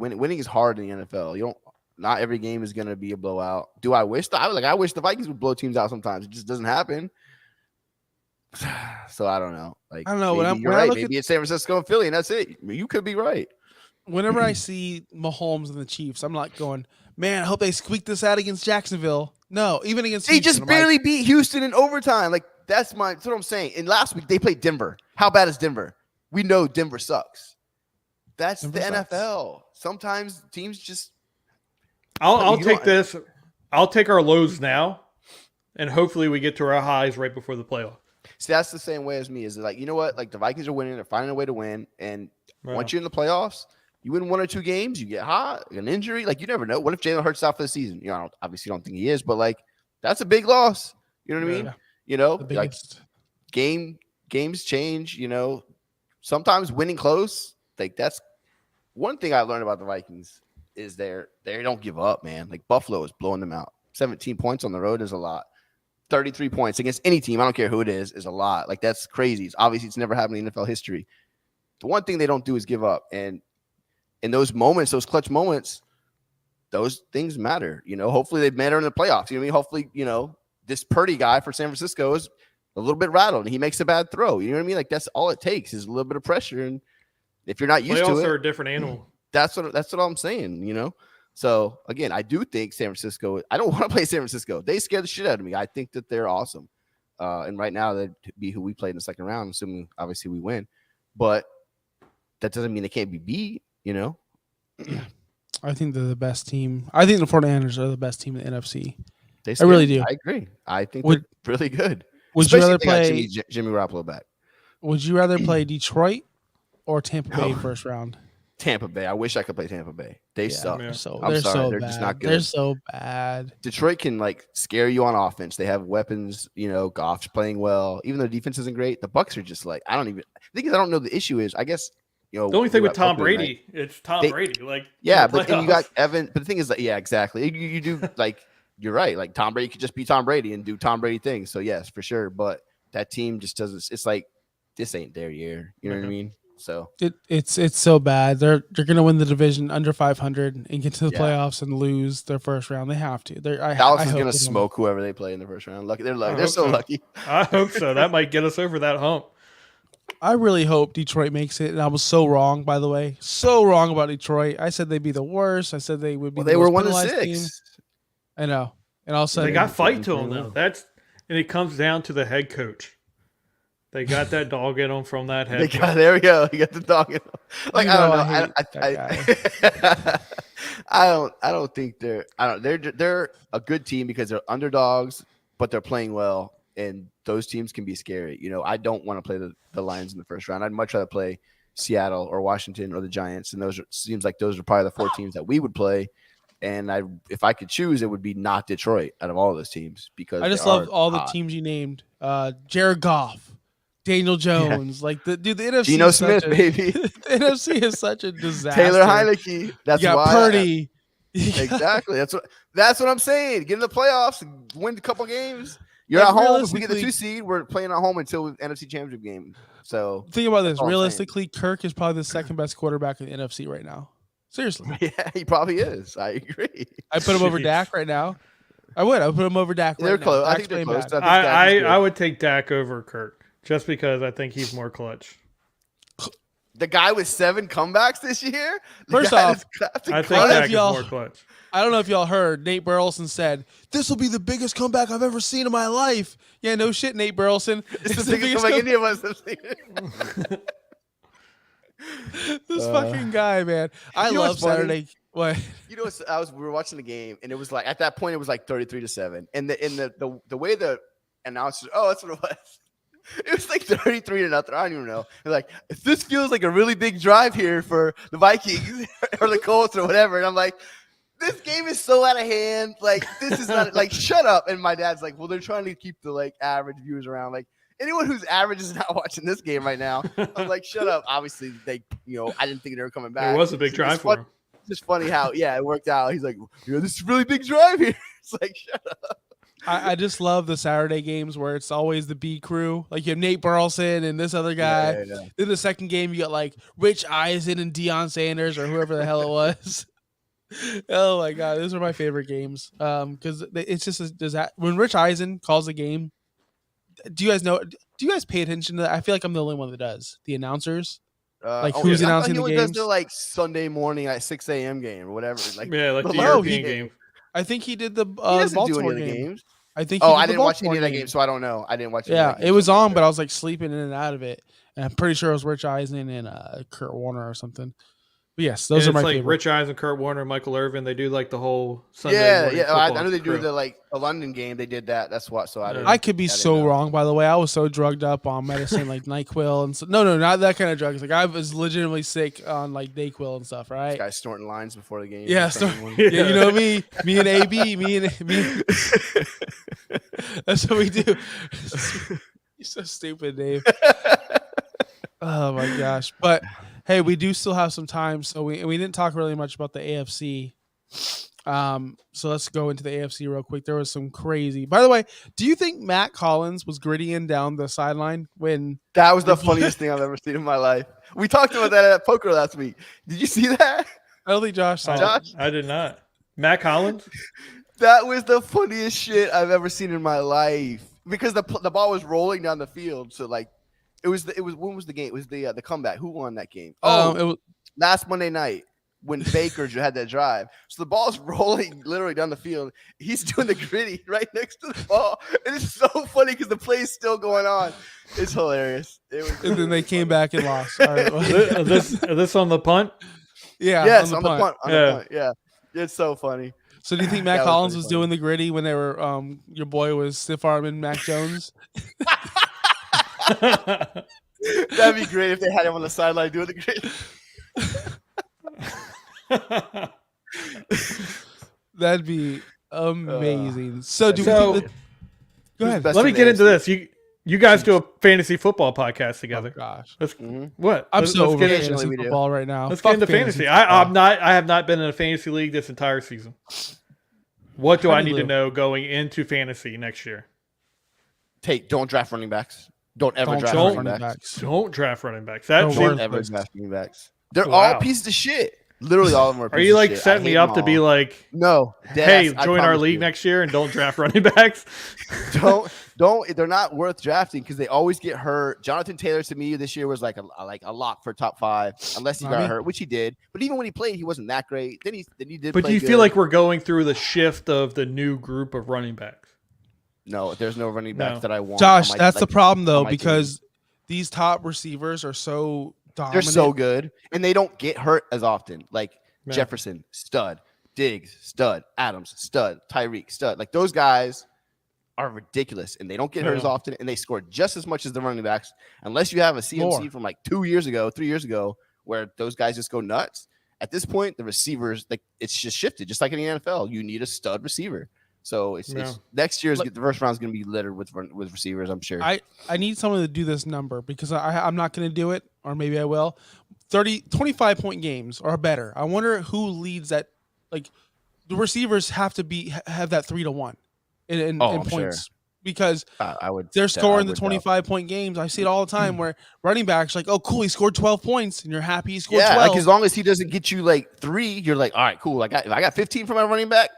Speaker 3: hard in the NFL. You don't. Not every game is going to be a blowout. Do I wish that? I wish the Vikings would blow teams out sometimes. It just doesn't happen. So I don't know. Like
Speaker 2: I don't know.
Speaker 3: You're right. Maybe it's San Francisco and Philly, and that's it. You could be right.
Speaker 2: Whenever I see Mahomes and the Chiefs, I'm like going, man, I hope they squeak this out against Jacksonville. No, even against
Speaker 3: Houston. They just barely beat Houston in overtime. Like that's what I'm saying. And last week they played Denver. How bad is Denver? We know Denver sucks. That's Denver the NFL. Sucks. Sometimes teams just.
Speaker 1: I'll take this. I'll take our lows now, and hopefully we get to our highs right before the playoff.
Speaker 3: See, that's the same way as me. Is like, you know what? Like the Vikings are winning. They're finding a way to win. And once you're in the playoffs, you win 1 or 2 games, you get hot, an injury. Like you never know. What if Jalen Hurts out for the season? I obviously don't think he is, but like that's a big loss. You know what I mean? Like games change. Sometimes winning close. Like that's one thing I learned about the Vikings. Is they don't give up, man. Like Buffalo is blowing them out. 17 points on the road is a lot. 33 points against any team, I don't care who it is a lot. Like that's crazy. It's never happened in NFL history. The one thing they don't do is give up. And in those moments, those clutch moments, those things matter. Hopefully they matter in the playoffs. You know what I mean? Hopefully, this Purdy guy for San Francisco is a little bit rattled and he makes a bad throw. You know what I mean? Like that's all it takes is a little bit of pressure. And if you're not used to it,
Speaker 1: are a different animal.
Speaker 3: That's what I'm saying, So again, I do think San Francisco. I don't want to play San Francisco. They scare the shit out of me. I think that they're awesome, and right now they'd be who we played in the second round, assuming obviously we win. But that doesn't mean they can't be beat.
Speaker 2: I think they're the best team. I think the 49ers are the best team in the NFC.
Speaker 3: I really do. I agree. I think they're really good.
Speaker 2: Would you rather play
Speaker 3: Jimmy Garoppolo back?
Speaker 2: Would you rather play Detroit or Tampa Bay first round?
Speaker 3: Tampa Bay. I wish I could play Tampa Bay. They suck.
Speaker 2: I'm
Speaker 3: sorry. They're just not good.
Speaker 2: They're so bad.
Speaker 3: Detroit can scare you on offense. They have weapons. Goff's playing well. Even though defense isn't great, the Bucs are just I don't know. The issue is, I guess,
Speaker 1: the only thing with Tom Brady, it's Tom Brady.
Speaker 3: But then you got Evan. But the thing is exactly. You do you're right. Like Tom Brady could just be Tom Brady and do Tom Brady things. So yes, for sure. But that team just doesn't. It's like this ain't their year. You know what I mean? So
Speaker 2: it's so bad. They're gonna win the division under 500 and get to the playoffs and lose their first round. They have to.
Speaker 3: Dallas is gonna smoke whoever they play in the first round. Lucky, they're so lucky.
Speaker 1: I hope so. That might get us over that hump.
Speaker 2: I really hope Detroit makes it, and I was so wrong. By the way, so wrong about Detroit. I said they'd be the worst. I said they would be.
Speaker 3: They were 1-6. Team.
Speaker 2: I know, and all of a sudden
Speaker 1: they got fight to them though. And it comes down to the head coach. They got that dog in them from that head.
Speaker 3: There we go. You got the dog in them. Like,
Speaker 2: You
Speaker 3: I don't
Speaker 2: know
Speaker 3: know.
Speaker 2: I hate that guy.
Speaker 3: I don't think they're a good team because they're underdogs, but they're playing well, and those teams can be scary. You know, I don't want to play the Lions in the first round. I'd much rather play Seattle or Washington or the Giants, and seems like those are probably the 4 teams that we would play. And if I could choose, it would be not Detroit out of all of those teams because
Speaker 2: I just love all the teams you named. Jared Goff, Daniel Jones, like the NFC.
Speaker 3: Geno Smith, baby.
Speaker 2: The NFC is such a disaster.
Speaker 3: Taylor Heineke. That's
Speaker 2: you got
Speaker 3: why.
Speaker 2: Purdy.
Speaker 3: Exactly. That's what I'm saying. Get in the playoffs, win a couple games. You're at home. If we get the 2 seed, we're playing at home until NFC Championship game. So
Speaker 2: think about this. Realistically, Kirk is probably the second best quarterback in the NFC right now. Seriously.
Speaker 3: Yeah, he probably is. I agree.
Speaker 2: I put him over Dak right now. I would put him over Dak.
Speaker 3: They're
Speaker 2: right
Speaker 3: close.
Speaker 2: Now.
Speaker 3: I think they're close.
Speaker 1: I would take Dak over Kirk just because I think he's more clutch.
Speaker 3: The guy with 7 comebacks this year.
Speaker 2: First off,
Speaker 1: I think Dak is more clutch.
Speaker 2: I don't know if y'all heard. Nate Burleson said, "This will be the biggest comeback I've ever seen in my life." Yeah, no shit, Nate Burleson.
Speaker 3: It's the biggest comeback any of us have seen.
Speaker 2: This fucking guy, man. I love Saturday. What?
Speaker 3: You know, we were watching the game, and it was like at that point it was like 33-7, and the way the announcers, that's what it was. It was like 33-0. I don't even know. They're like, this feels like a really big drive here for the Vikings or the Colts or whatever, and I'm like, this game is so out of hand. Like, this is not like, shut up. And my dad's like, well, they're trying to keep the like average viewers around. Like, anyone who's average is not watching this game right now. I'm like, shut up. Obviously, I didn't think they were coming back.
Speaker 1: It was a big drive for him.
Speaker 3: It's just funny how, it worked out. He's like, this is a really big drive here. It's like, shut up.
Speaker 2: I just love the Saturday games where it's always the B crew. Like you have Nate Burleson and this other guy. Yeah. Then the second game, you got like Rich Eisen and Deion Sanders or whoever the hell it was. Oh my God, those are my favorite games. Because it's just when Rich Eisen calls a game. Do you guys pay attention to that? I feel like I'm the only one that does. The announcers, who's announcing the games?
Speaker 3: Does like Sunday morning at 6 a.m. game or whatever. Like
Speaker 1: the European game.
Speaker 2: I think he did the
Speaker 3: Baltimore games.
Speaker 2: I think.
Speaker 3: I didn't watch any of that game, so I don't know. I didn't watch.
Speaker 2: Yeah, it was on, but I was like sleeping in and out of it, and I'm pretty sure it was Rich Eisen and Kurt Warner or something. But yes, those are my favorite.
Speaker 1: Rich Eisen, Kurt Warner, Michael Irvin. They do like the whole Sunday.
Speaker 3: Yeah. I know they do a London game. They did that. That's what. So
Speaker 2: I could be so wrong. By the way, I was so drugged up on medicine like NyQuil and so, no, not that kind of drugs. Like I was legitimately sick on like NyQuil and stuff. Right?
Speaker 3: This guy's snorting lines before the game.
Speaker 2: Yeah, you know me and AB, me. That's what we do. You're so stupid, Dave. Oh my gosh! But hey, we do still have some time, so we didn't talk really much about the AFC. So let's go into the AFC real quick. There was some crazy. By the way, do you think Matt Collins was grittying down the sideline when
Speaker 3: that was the funniest thing I've ever seen in my life? We talked about that at poker last week. Did you see that?
Speaker 2: I don't think Josh saw it.
Speaker 1: I did not. Matt Collins?
Speaker 3: That was the funniest shit I've ever seen in my life because the ball was rolling down the field. So like. It was when was the game? It was the comeback. Who won that game?
Speaker 2: It was
Speaker 3: last Monday night when Baker had that drive. So the ball's rolling literally down the field. He's doing the gritty right next to the ball. And it's so funny because the play is still going on. It's hilarious.
Speaker 2: And then they came back and lost. All right.
Speaker 1: Is this on the punt?
Speaker 2: Yeah.
Speaker 3: Yes, on the punt. The punt. Yeah. It's so funny.
Speaker 2: So do you think Matt Collins was doing the gritty when they were your boy was stiff arming Mac Jones?
Speaker 3: That'd be great if they had him on the sideline doing the great.
Speaker 2: That'd be amazing. So do we think that... Go ahead.
Speaker 1: Let me get into this. You guys do a fantasy football podcast together.
Speaker 2: Oh gosh.
Speaker 1: What?
Speaker 2: I'm so over
Speaker 3: fantasy
Speaker 2: football right now.
Speaker 1: Let's get into fantasy. I have not been in a fantasy league this entire season. What do I need to know going into fantasy next year?
Speaker 3: Don't draft running backs. Don't ever draft running backs.
Speaker 1: Don't draft running backs.
Speaker 3: Don't ever draft running backs. They're all pieces of shit. Literally all of them are pieces
Speaker 1: you like
Speaker 3: of shit.
Speaker 1: setting me up to be like,
Speaker 3: no,
Speaker 1: hey, join our league next year and don't draft running backs?
Speaker 3: Don't. They're not worth drafting because they always get hurt. Jonathan Taylor to me this year was like a lock for top 5 unless he got hurt, which he did. But even when he played, he wasn't that great. Then he did.
Speaker 1: But do you feel like we're going through the shift of the new group of running backs?
Speaker 3: No, there's no running backs that I want.
Speaker 2: Josh, that's the problem though, because these top receivers are so
Speaker 3: They're
Speaker 2: dominant.
Speaker 3: so good, and they don't get hurt as often. Like
Speaker 1: Yeah.
Speaker 3: Jefferson, stud. Diggs, stud. Adams, stud. Tyreek, stud. Like those guys are ridiculous, and they don't get hurt as often, and they score just as much as the running backs, unless you have a CMC from like 2 years ago, 3 years ago, where those guys just go nuts. At this point, the receivers, like it's just shifted, just like in the NFL. You need a stud receiver. So it's next year's the first round is going to be littered with receivers, I'm sure.
Speaker 2: I need someone to do this number because I'm not going to do it, or maybe I will. 25-point games or better. I wonder who leads that. Like the receivers have that 3-1 in points
Speaker 3: sure.
Speaker 2: because
Speaker 3: they're
Speaker 2: scoring the 25-point games. I see it all the time where running backs like, oh cool, he scored 12 points, and you're happy he scored 12.
Speaker 3: Like as long as he doesn't get you like 3, you're like, all right, cool. If I got 15 from my running back,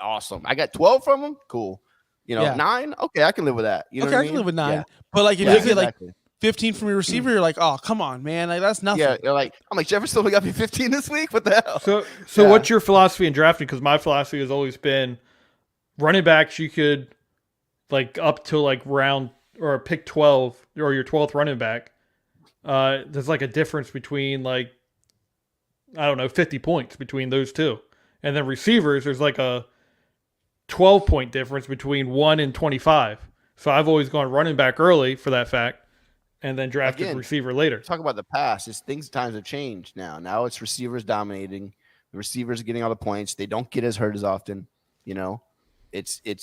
Speaker 3: awesome. I got 12 from him, cool. 9, okay, I can live with that. You know what I mean?
Speaker 2: Can live with 9. Yeah. But like if you get like 15 from your receiver, you're like, oh come on, man, like that's nothing.
Speaker 3: Yeah, you're like, I'm like, Jefferson only got me 15 this week. What the hell?
Speaker 1: So what's your philosophy in drafting? Because my philosophy has always been running backs. You could like up to like round or pick 12 or your 12th running back. There's like a difference between like 50 points between those two, and then receivers. There's like a 12-point difference between 1 and 25. So I've always gone running back early for that fact. And then drafted receiver later.
Speaker 3: Talk about the past. Times have changed now. Now it's receivers dominating. The receivers are getting all the points. They don't get as hurt as often.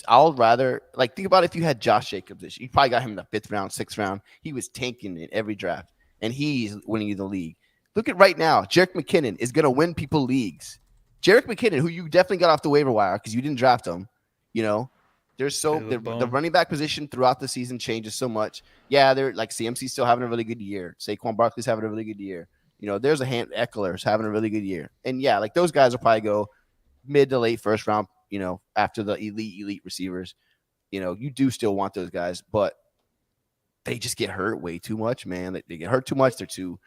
Speaker 3: I'll rather think about if you had Josh Jacobs this year. You probably got him in the 5th round, 6th round. He was tanking in every draft, and he's winning you the league. Look at right now. Jerick McKinnon is going to win people leagues. Jerick McKinnon, who you definitely got off the waiver wire because you didn't draft him, There's the running back position throughout the season changes so much. Yeah, they're like CMC's still having a really good year. Saquon Barkley's having a really good year. There's Eckler's having a really good year. And yeah, like those guys will probably go mid to late first round, after the elite receivers. You do still want those guys, but they just get hurt way too much, man. They get hurt too much. They're too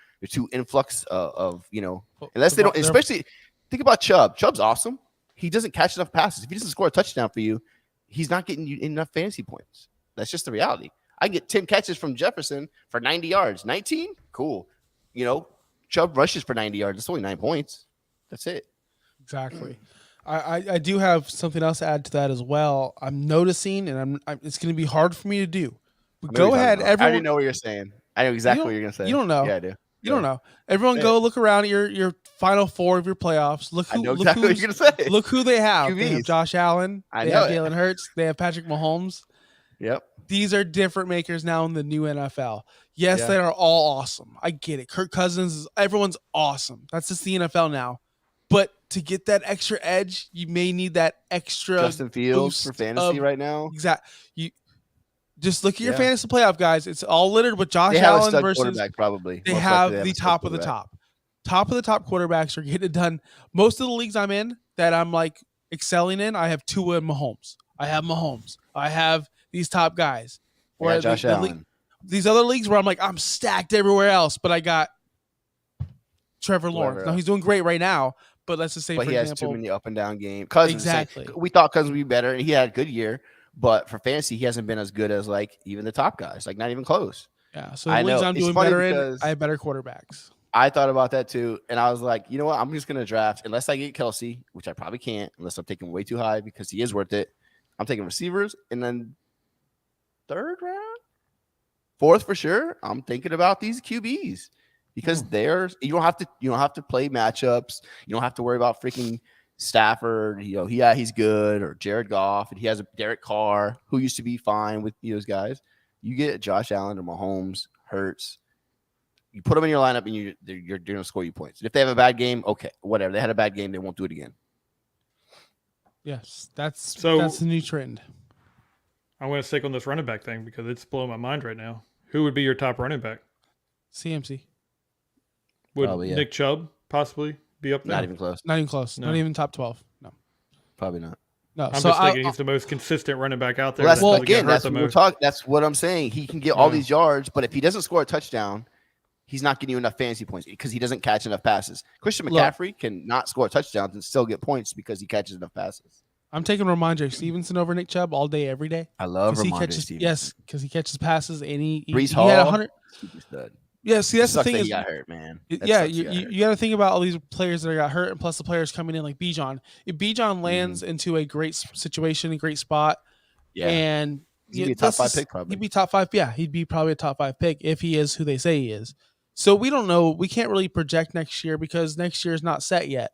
Speaker 3: influx of unless they don't, especially think about Chubb. Chubb's awesome. He doesn't catch enough passes. If he doesn't score a touchdown for you, he's not getting you enough fantasy points. That's just the reality. I get 10 catches from Jefferson for 90 yards. 19? Cool. Chubb rushes for 90 yards. It's only 9 points. That's it.
Speaker 2: Exactly. I do have something else to add to that as well. I'm noticing, and it's going to be hard for me to do. But go ahead.
Speaker 3: I already know what you're saying. I know exactly what you're going to say.
Speaker 2: You don't know.
Speaker 3: Yeah, I do.
Speaker 2: You don't know. Everyone go look around at your final 4 of your playoffs. Look who,
Speaker 3: I know exactly what you're going to say.
Speaker 2: Look who they have. They have Josh Allen. They have Jalen Hurts. They have Patrick Mahomes.
Speaker 3: Yep.
Speaker 2: These are different makers now in the new NFL. Yes, they are all awesome. I get it. Kirk Cousins, everyone's awesome. That's just the NFL now. But to get that extra edge, you may need that extra
Speaker 3: Justin Fields for fantasy right now.
Speaker 2: Exactly. You just look at your fantasy playoff guys. It's all littered with Josh
Speaker 3: Allen
Speaker 2: versus
Speaker 3: quarterback. Probably
Speaker 2: they have the top of the top. Top of the top quarterbacks are getting it done. Most of the leagues I'm in that I'm like excelling in, I have Tua and Mahomes. I have these top guys.
Speaker 3: Or Josh Allen.
Speaker 2: These other leagues where I'm like, I'm stacked everywhere else, but I got Trevor Lawrence. Now he's doing great right now, but let's just say,
Speaker 3: but
Speaker 2: for
Speaker 3: he
Speaker 2: example,
Speaker 3: has too many up and down games. Cousins,
Speaker 2: exactly.
Speaker 3: We thought Cousins would be better, and he had a good year. But for fantasy, he hasn't been as good as like even the top guys, like not even close.
Speaker 2: Yeah. So the leagues I'm doing better in, I have better quarterbacks.
Speaker 3: I thought about that too, and I was like, you know what? I'm just gonna draft unless I get Kelsey, which I probably can't, unless I'm taking way too high because he is worth it. I'm taking receivers, and then 3rd round, 4th for sure. I'm thinking about these QBs because you don't have to play matchups. You don't have to worry about freaking Stafford. He's good, or Jared Goff, and he has a Derek Carr who used to be fine with those guys. You get Josh Allen or Mahomes, Hurts. You put them in your lineup, and you're going to score you points. And if they have a bad game, okay, whatever. They had a bad game, they won't do it again.
Speaker 2: Yes, that's the new trend.
Speaker 1: I'm going to stick on this running back thing because it's blowing my mind right now. Who would be your top running back?
Speaker 2: CMC.
Speaker 1: Would Nick Chubb possibly be up there?
Speaker 3: Not even close.
Speaker 2: Not even close. No. Not even top 12. No.
Speaker 3: Probably not.
Speaker 2: No.
Speaker 1: I'm just thinking he's the most consistent running back out there.
Speaker 3: Well, that's what I'm saying. He can get all these yards, but if he doesn't score a touchdown, he's not getting you enough fantasy points because he doesn't catch enough passes. Christian McCaffrey can not score touchdowns and still get points because he catches enough passes.
Speaker 2: I'm taking Ramondre Stevenson over Nick Chubb all day, every day.
Speaker 3: I love Ramondre Stevenson.
Speaker 2: Yes, because he catches passes and he
Speaker 3: Breece Hall.
Speaker 2: Had 100.
Speaker 3: Super stud.
Speaker 2: Yeah, see, that's the
Speaker 3: Sucks
Speaker 2: thing
Speaker 3: that
Speaker 2: is,
Speaker 3: he got hurt, man. That
Speaker 2: yeah,
Speaker 3: sucks he
Speaker 2: you,
Speaker 3: got
Speaker 2: you,
Speaker 3: hurt.
Speaker 2: you got to think about all these players that got hurt, and plus the players coming in like Bijan. If Bijan lands into a great situation, a great spot,
Speaker 3: Yeah,
Speaker 2: and
Speaker 3: he'd be a top 5 pick probably.
Speaker 2: he'd be top 5. Yeah, he'd be probably a top 5 pick if he is who they say he is. So we don't know. We can't really project next year because next year is not set yet.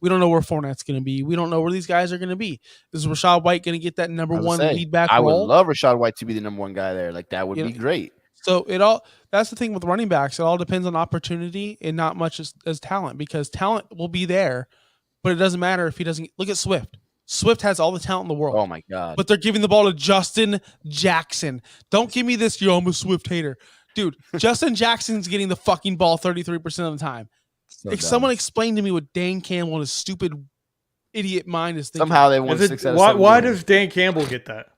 Speaker 2: We don't know where Fournette's going to be. We don't know where these guys are going to be. Is Rachaad White going to get that number one lead back
Speaker 3: I
Speaker 2: role?
Speaker 3: would love Rachaad White to be the number 1 guy there. Like that would be great.
Speaker 2: So that's the thing with running backs. It all depends on opportunity and not much as talent, because talent will be there, but it doesn't matter if he doesn't. Look at Swift. Swift has all the talent in the world.
Speaker 3: Oh my God.
Speaker 2: But they're giving the ball to Justin Jackson. Don't give me this, I'm a Swift hater. Dude, Justin Jackson's getting the fucking ball 33% of the time.
Speaker 3: So
Speaker 2: if
Speaker 3: dumb.
Speaker 2: someone explained to me what Dan Campbell and his stupid idiot mind is thinking.
Speaker 3: Somehow they won 6 out of 7
Speaker 1: Why
Speaker 3: games.
Speaker 1: does Dan Campbell get that?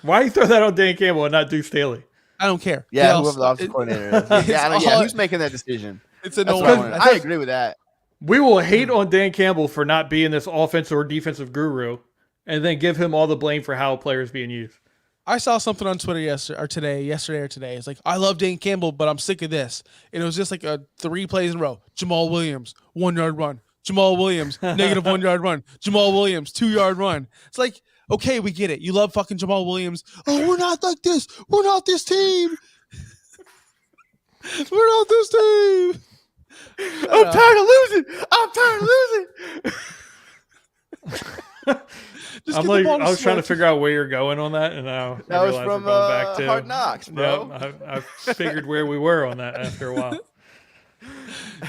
Speaker 1: Why you throw that on Dan Campbell and not Deuce Staley?
Speaker 2: I don't care.
Speaker 3: Yeah, whoever the offensive coordinator is. Who's making that decision?
Speaker 2: It's
Speaker 3: That's
Speaker 2: annoying.
Speaker 3: what I agree with that.
Speaker 1: We will hate on Dan Campbell for not being this offensive or defensive guru, and then give him all the blame for how a player is being used.
Speaker 2: I saw something on Twitter yesterday or today. It's like, I love Dan Campbell, but I'm sick of this. And it was just like 3 plays in a row. Jamal Williams, 1-yard run. Jamal Williams, negative 1-yard run. Jamal Williams, 2-yard run. It's like, okay, we get it. You love fucking Jamal Williams. Oh, we're not like this. We're not this team. We're not this team.
Speaker 3: I'm tired of losing.
Speaker 1: I was trying to figure out where you're going on that, and now
Speaker 3: that
Speaker 1: I
Speaker 3: was
Speaker 1: realize
Speaker 3: from
Speaker 1: we're going back to
Speaker 3: Hard Knocks, bro.
Speaker 1: Yep, I figured where we were on that after a while.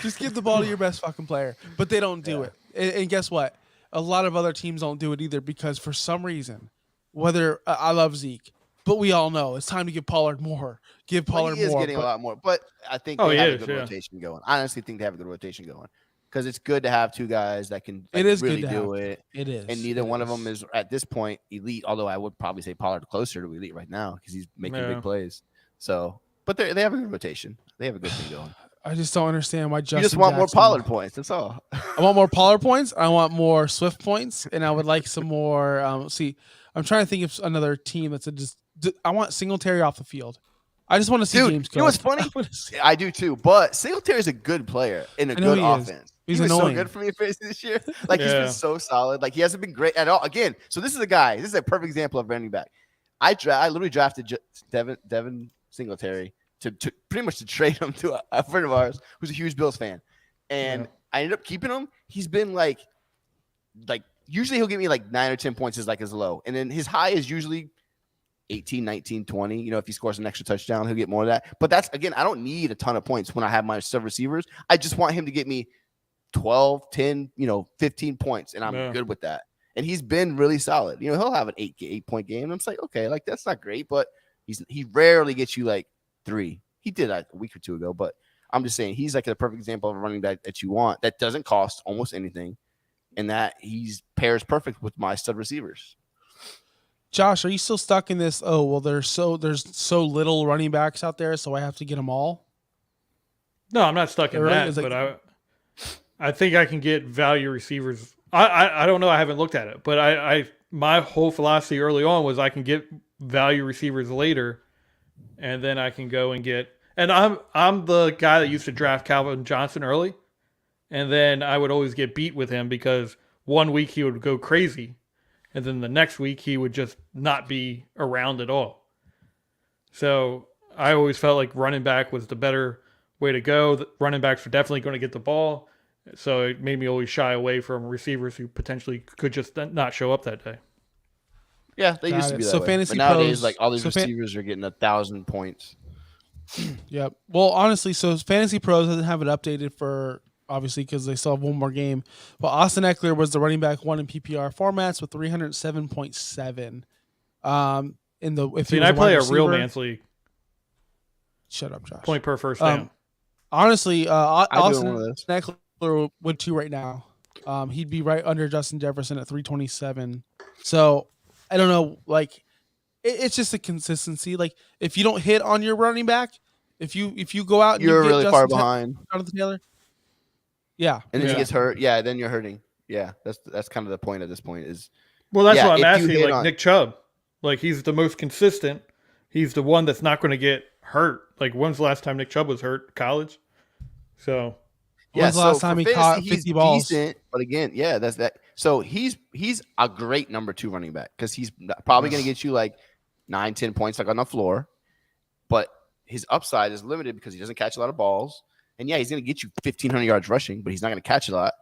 Speaker 2: Just give the ball to your best fucking player. But they don't do it. And guess what? A lot of other teams don't do it either, because for some reason, whether I love Zeke, but we all know it's time to give Pollard more. Give Pollard
Speaker 3: he is
Speaker 2: more.
Speaker 3: getting a lot more, but I think they have a good rotation going. I honestly think they have a good rotation going, because it's good to have 2 guys that can really do it.
Speaker 2: It is.
Speaker 3: And neither one of them is at this point elite, although I would probably say Pollard closer to elite right now because he's making big plays. So, but they have a good rotation. They have a good thing going.
Speaker 2: I just don't understand why Justin
Speaker 3: You just want
Speaker 2: Jackson,
Speaker 3: more Pollard points. That's all.
Speaker 2: I want more Pollard points. I want more Swift points, and I would like some more. I'm trying to think of another team that's I want Singletary off the field. I just want to see James Cook.
Speaker 3: You know what's funny? I do too. But Singletary's a good player in a good offense.
Speaker 2: He's
Speaker 3: he was
Speaker 2: annoying.
Speaker 3: so good for me this year. Like he's been so solid. Like he hasn't been great at all. Again, so this is a guy. This is a perfect example of running back. I literally drafted Devin Singletary to pretty much to trade him to a friend of ours who's a huge Bills fan, and I ended up keeping him. He's been like usually he'll give me like 9 or 10 points is like his low, and then his high is usually 18, 19, 20. You know, if he scores an extra touchdown, he'll get more of that. But that's, again, I don't need a ton of points when I have my sub receivers. I just want him to get me 12, 10, 15 points, and I'm good with that. And he's been really solid. He'll have an 8-point game. And I'm just like, okay, like that's not great, but he rarely gets you like 3. He did that a week or 2 ago, but I'm just saying he's like a perfect example of a running back that you want that doesn't cost almost anything, and that he's pairs perfect with my stud receivers.
Speaker 2: Josh, are you still stuck in this? Oh, well, there's so little running backs out there, so I have to get them all.
Speaker 1: No, I'm not stuck in that, but I think I can get value receivers. I don't know. I haven't looked at it, but my whole philosophy early on was I can get value receivers later, and then I can go and get. And I'm the guy that used to draft Calvin Johnson early, and then I would always get beat with him because one week he would go crazy, and then the next week he would just not be around at all. So I always felt like running back was the better way to go. The running backs were definitely going to get the ball. So it made me always shy away from receivers who potentially could just not show up that day.
Speaker 3: Yeah, they used to be that way.
Speaker 2: Fantasy
Speaker 3: but nowadays,
Speaker 2: pros,
Speaker 3: like all these receivers are getting 1,000 points.
Speaker 2: Yep. Well, honestly, so Fantasy Pros doesn't have it updated for obviously because they still have one more game. But Austin Eckler was the running back 1 in PPR formats with 307.7.
Speaker 1: I play a real man's league.
Speaker 2: Shut up, Josh.
Speaker 1: Point per first down.
Speaker 2: Honestly, Austin Eckler would 2 right now. He'd be right under Justin Jefferson at 327. So I don't know, like it's just a consistency. Like if you don't hit on your running back, if you go out and
Speaker 3: you're
Speaker 2: you
Speaker 3: really far behind.
Speaker 2: Jonathan Taylor. Yeah.
Speaker 3: And then he gets hurt. Yeah, then you're hurting. Yeah, that's kind of the point at this point is.
Speaker 1: Well, that's what I'm asking. Like Nick Chubb, like he's the most consistent. He's the one that's not going to get hurt. Like, when's the last time Nick Chubb was hurt? College. So
Speaker 2: When's the last time he caught 50
Speaker 3: he's
Speaker 2: balls?
Speaker 3: Decent, but again, yeah, that's that. So he's a great number 2 running back because he's probably going to get you like 9-10 points like on the floor, but his upside is limited because he doesn't catch a lot of balls. And yeah, he's going to get you 1,500 yards rushing, but he's not going to catch a lot.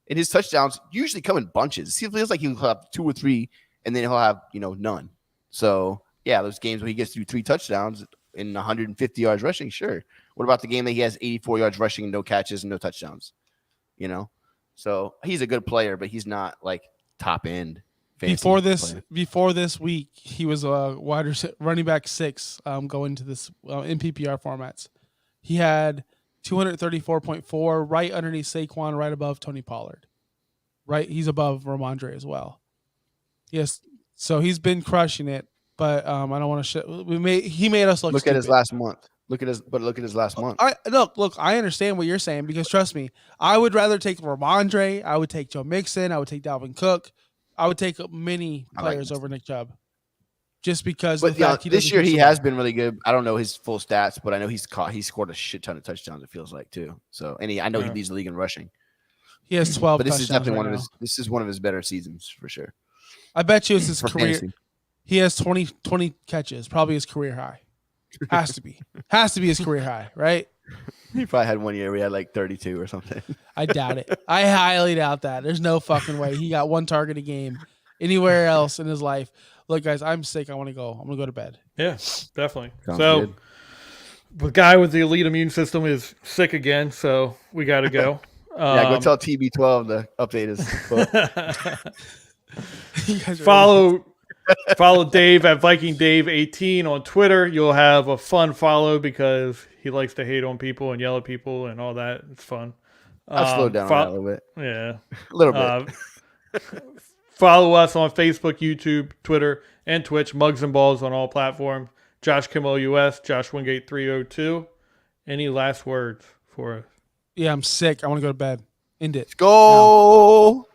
Speaker 3: And his touchdowns usually come in bunches. It feels like he'll have 2 or 3, and then he'll have none. So yeah, those games where he gets through 3 touchdowns and 150 yards rushing, sure. What about the game that he has 84 yards rushing and no catches and no touchdowns? So he's a good player, but he's not like top end.
Speaker 2: Before this week, he was a running back 6 going to this in PPR formats. He had 234.4, right underneath Saquon, right above Tony Pollard. Right, he's above Ramondre as well. Yes, so he's been crushing it, but I don't want to. He made us look
Speaker 3: at
Speaker 2: stupid.
Speaker 3: his last month. Look at his last month.
Speaker 2: Look. I understand what you're saying because trust me, I would rather take Ramondre. I would take Joe Mixon. I would take Dalvin Cook. I would take many players over Nick Chubb, just because.
Speaker 3: But this year he has been really good. I don't know his full stats, but I know he scored a shit ton of touchdowns. It feels like too. So I know he leads the league in rushing.
Speaker 2: He has 12.
Speaker 3: But this is definitely one of his better seasons for sure.
Speaker 2: I bet you it's his career.
Speaker 3: Fantasy.
Speaker 2: He has 20 catches, probably his career high. Has to be his career high, right?
Speaker 3: He probably had one year where he had like 32 or something.
Speaker 2: I doubt it. I highly doubt that. There's no fucking way he got 1 target a game anywhere else in his life. Look, guys, I'm sick. I want to go. I'm gonna go to bed.
Speaker 1: yeah, definitely.
Speaker 3: Sounds
Speaker 1: So
Speaker 3: good.
Speaker 1: the guy with the elite immune system is sick again, so we got to go.
Speaker 3: Yeah, go tell TB12 to update his book.
Speaker 2: You guys are
Speaker 1: Follow Dave at Viking Dave 18 on Twitter. You'll have a fun follow because he likes to hate on people and yell at people and all that. It's fun.
Speaker 3: I'll slow down on that a little bit.
Speaker 1: Yeah.
Speaker 3: A little bit.
Speaker 1: Follow us on Facebook, YouTube, Twitter, and Twitch. Mugs and Balls on all platforms. Josh Kimmel US, Josh Wingate 302. Any last words for us?
Speaker 2: Yeah, I'm sick. I want to go to bed. End it.
Speaker 3: Go.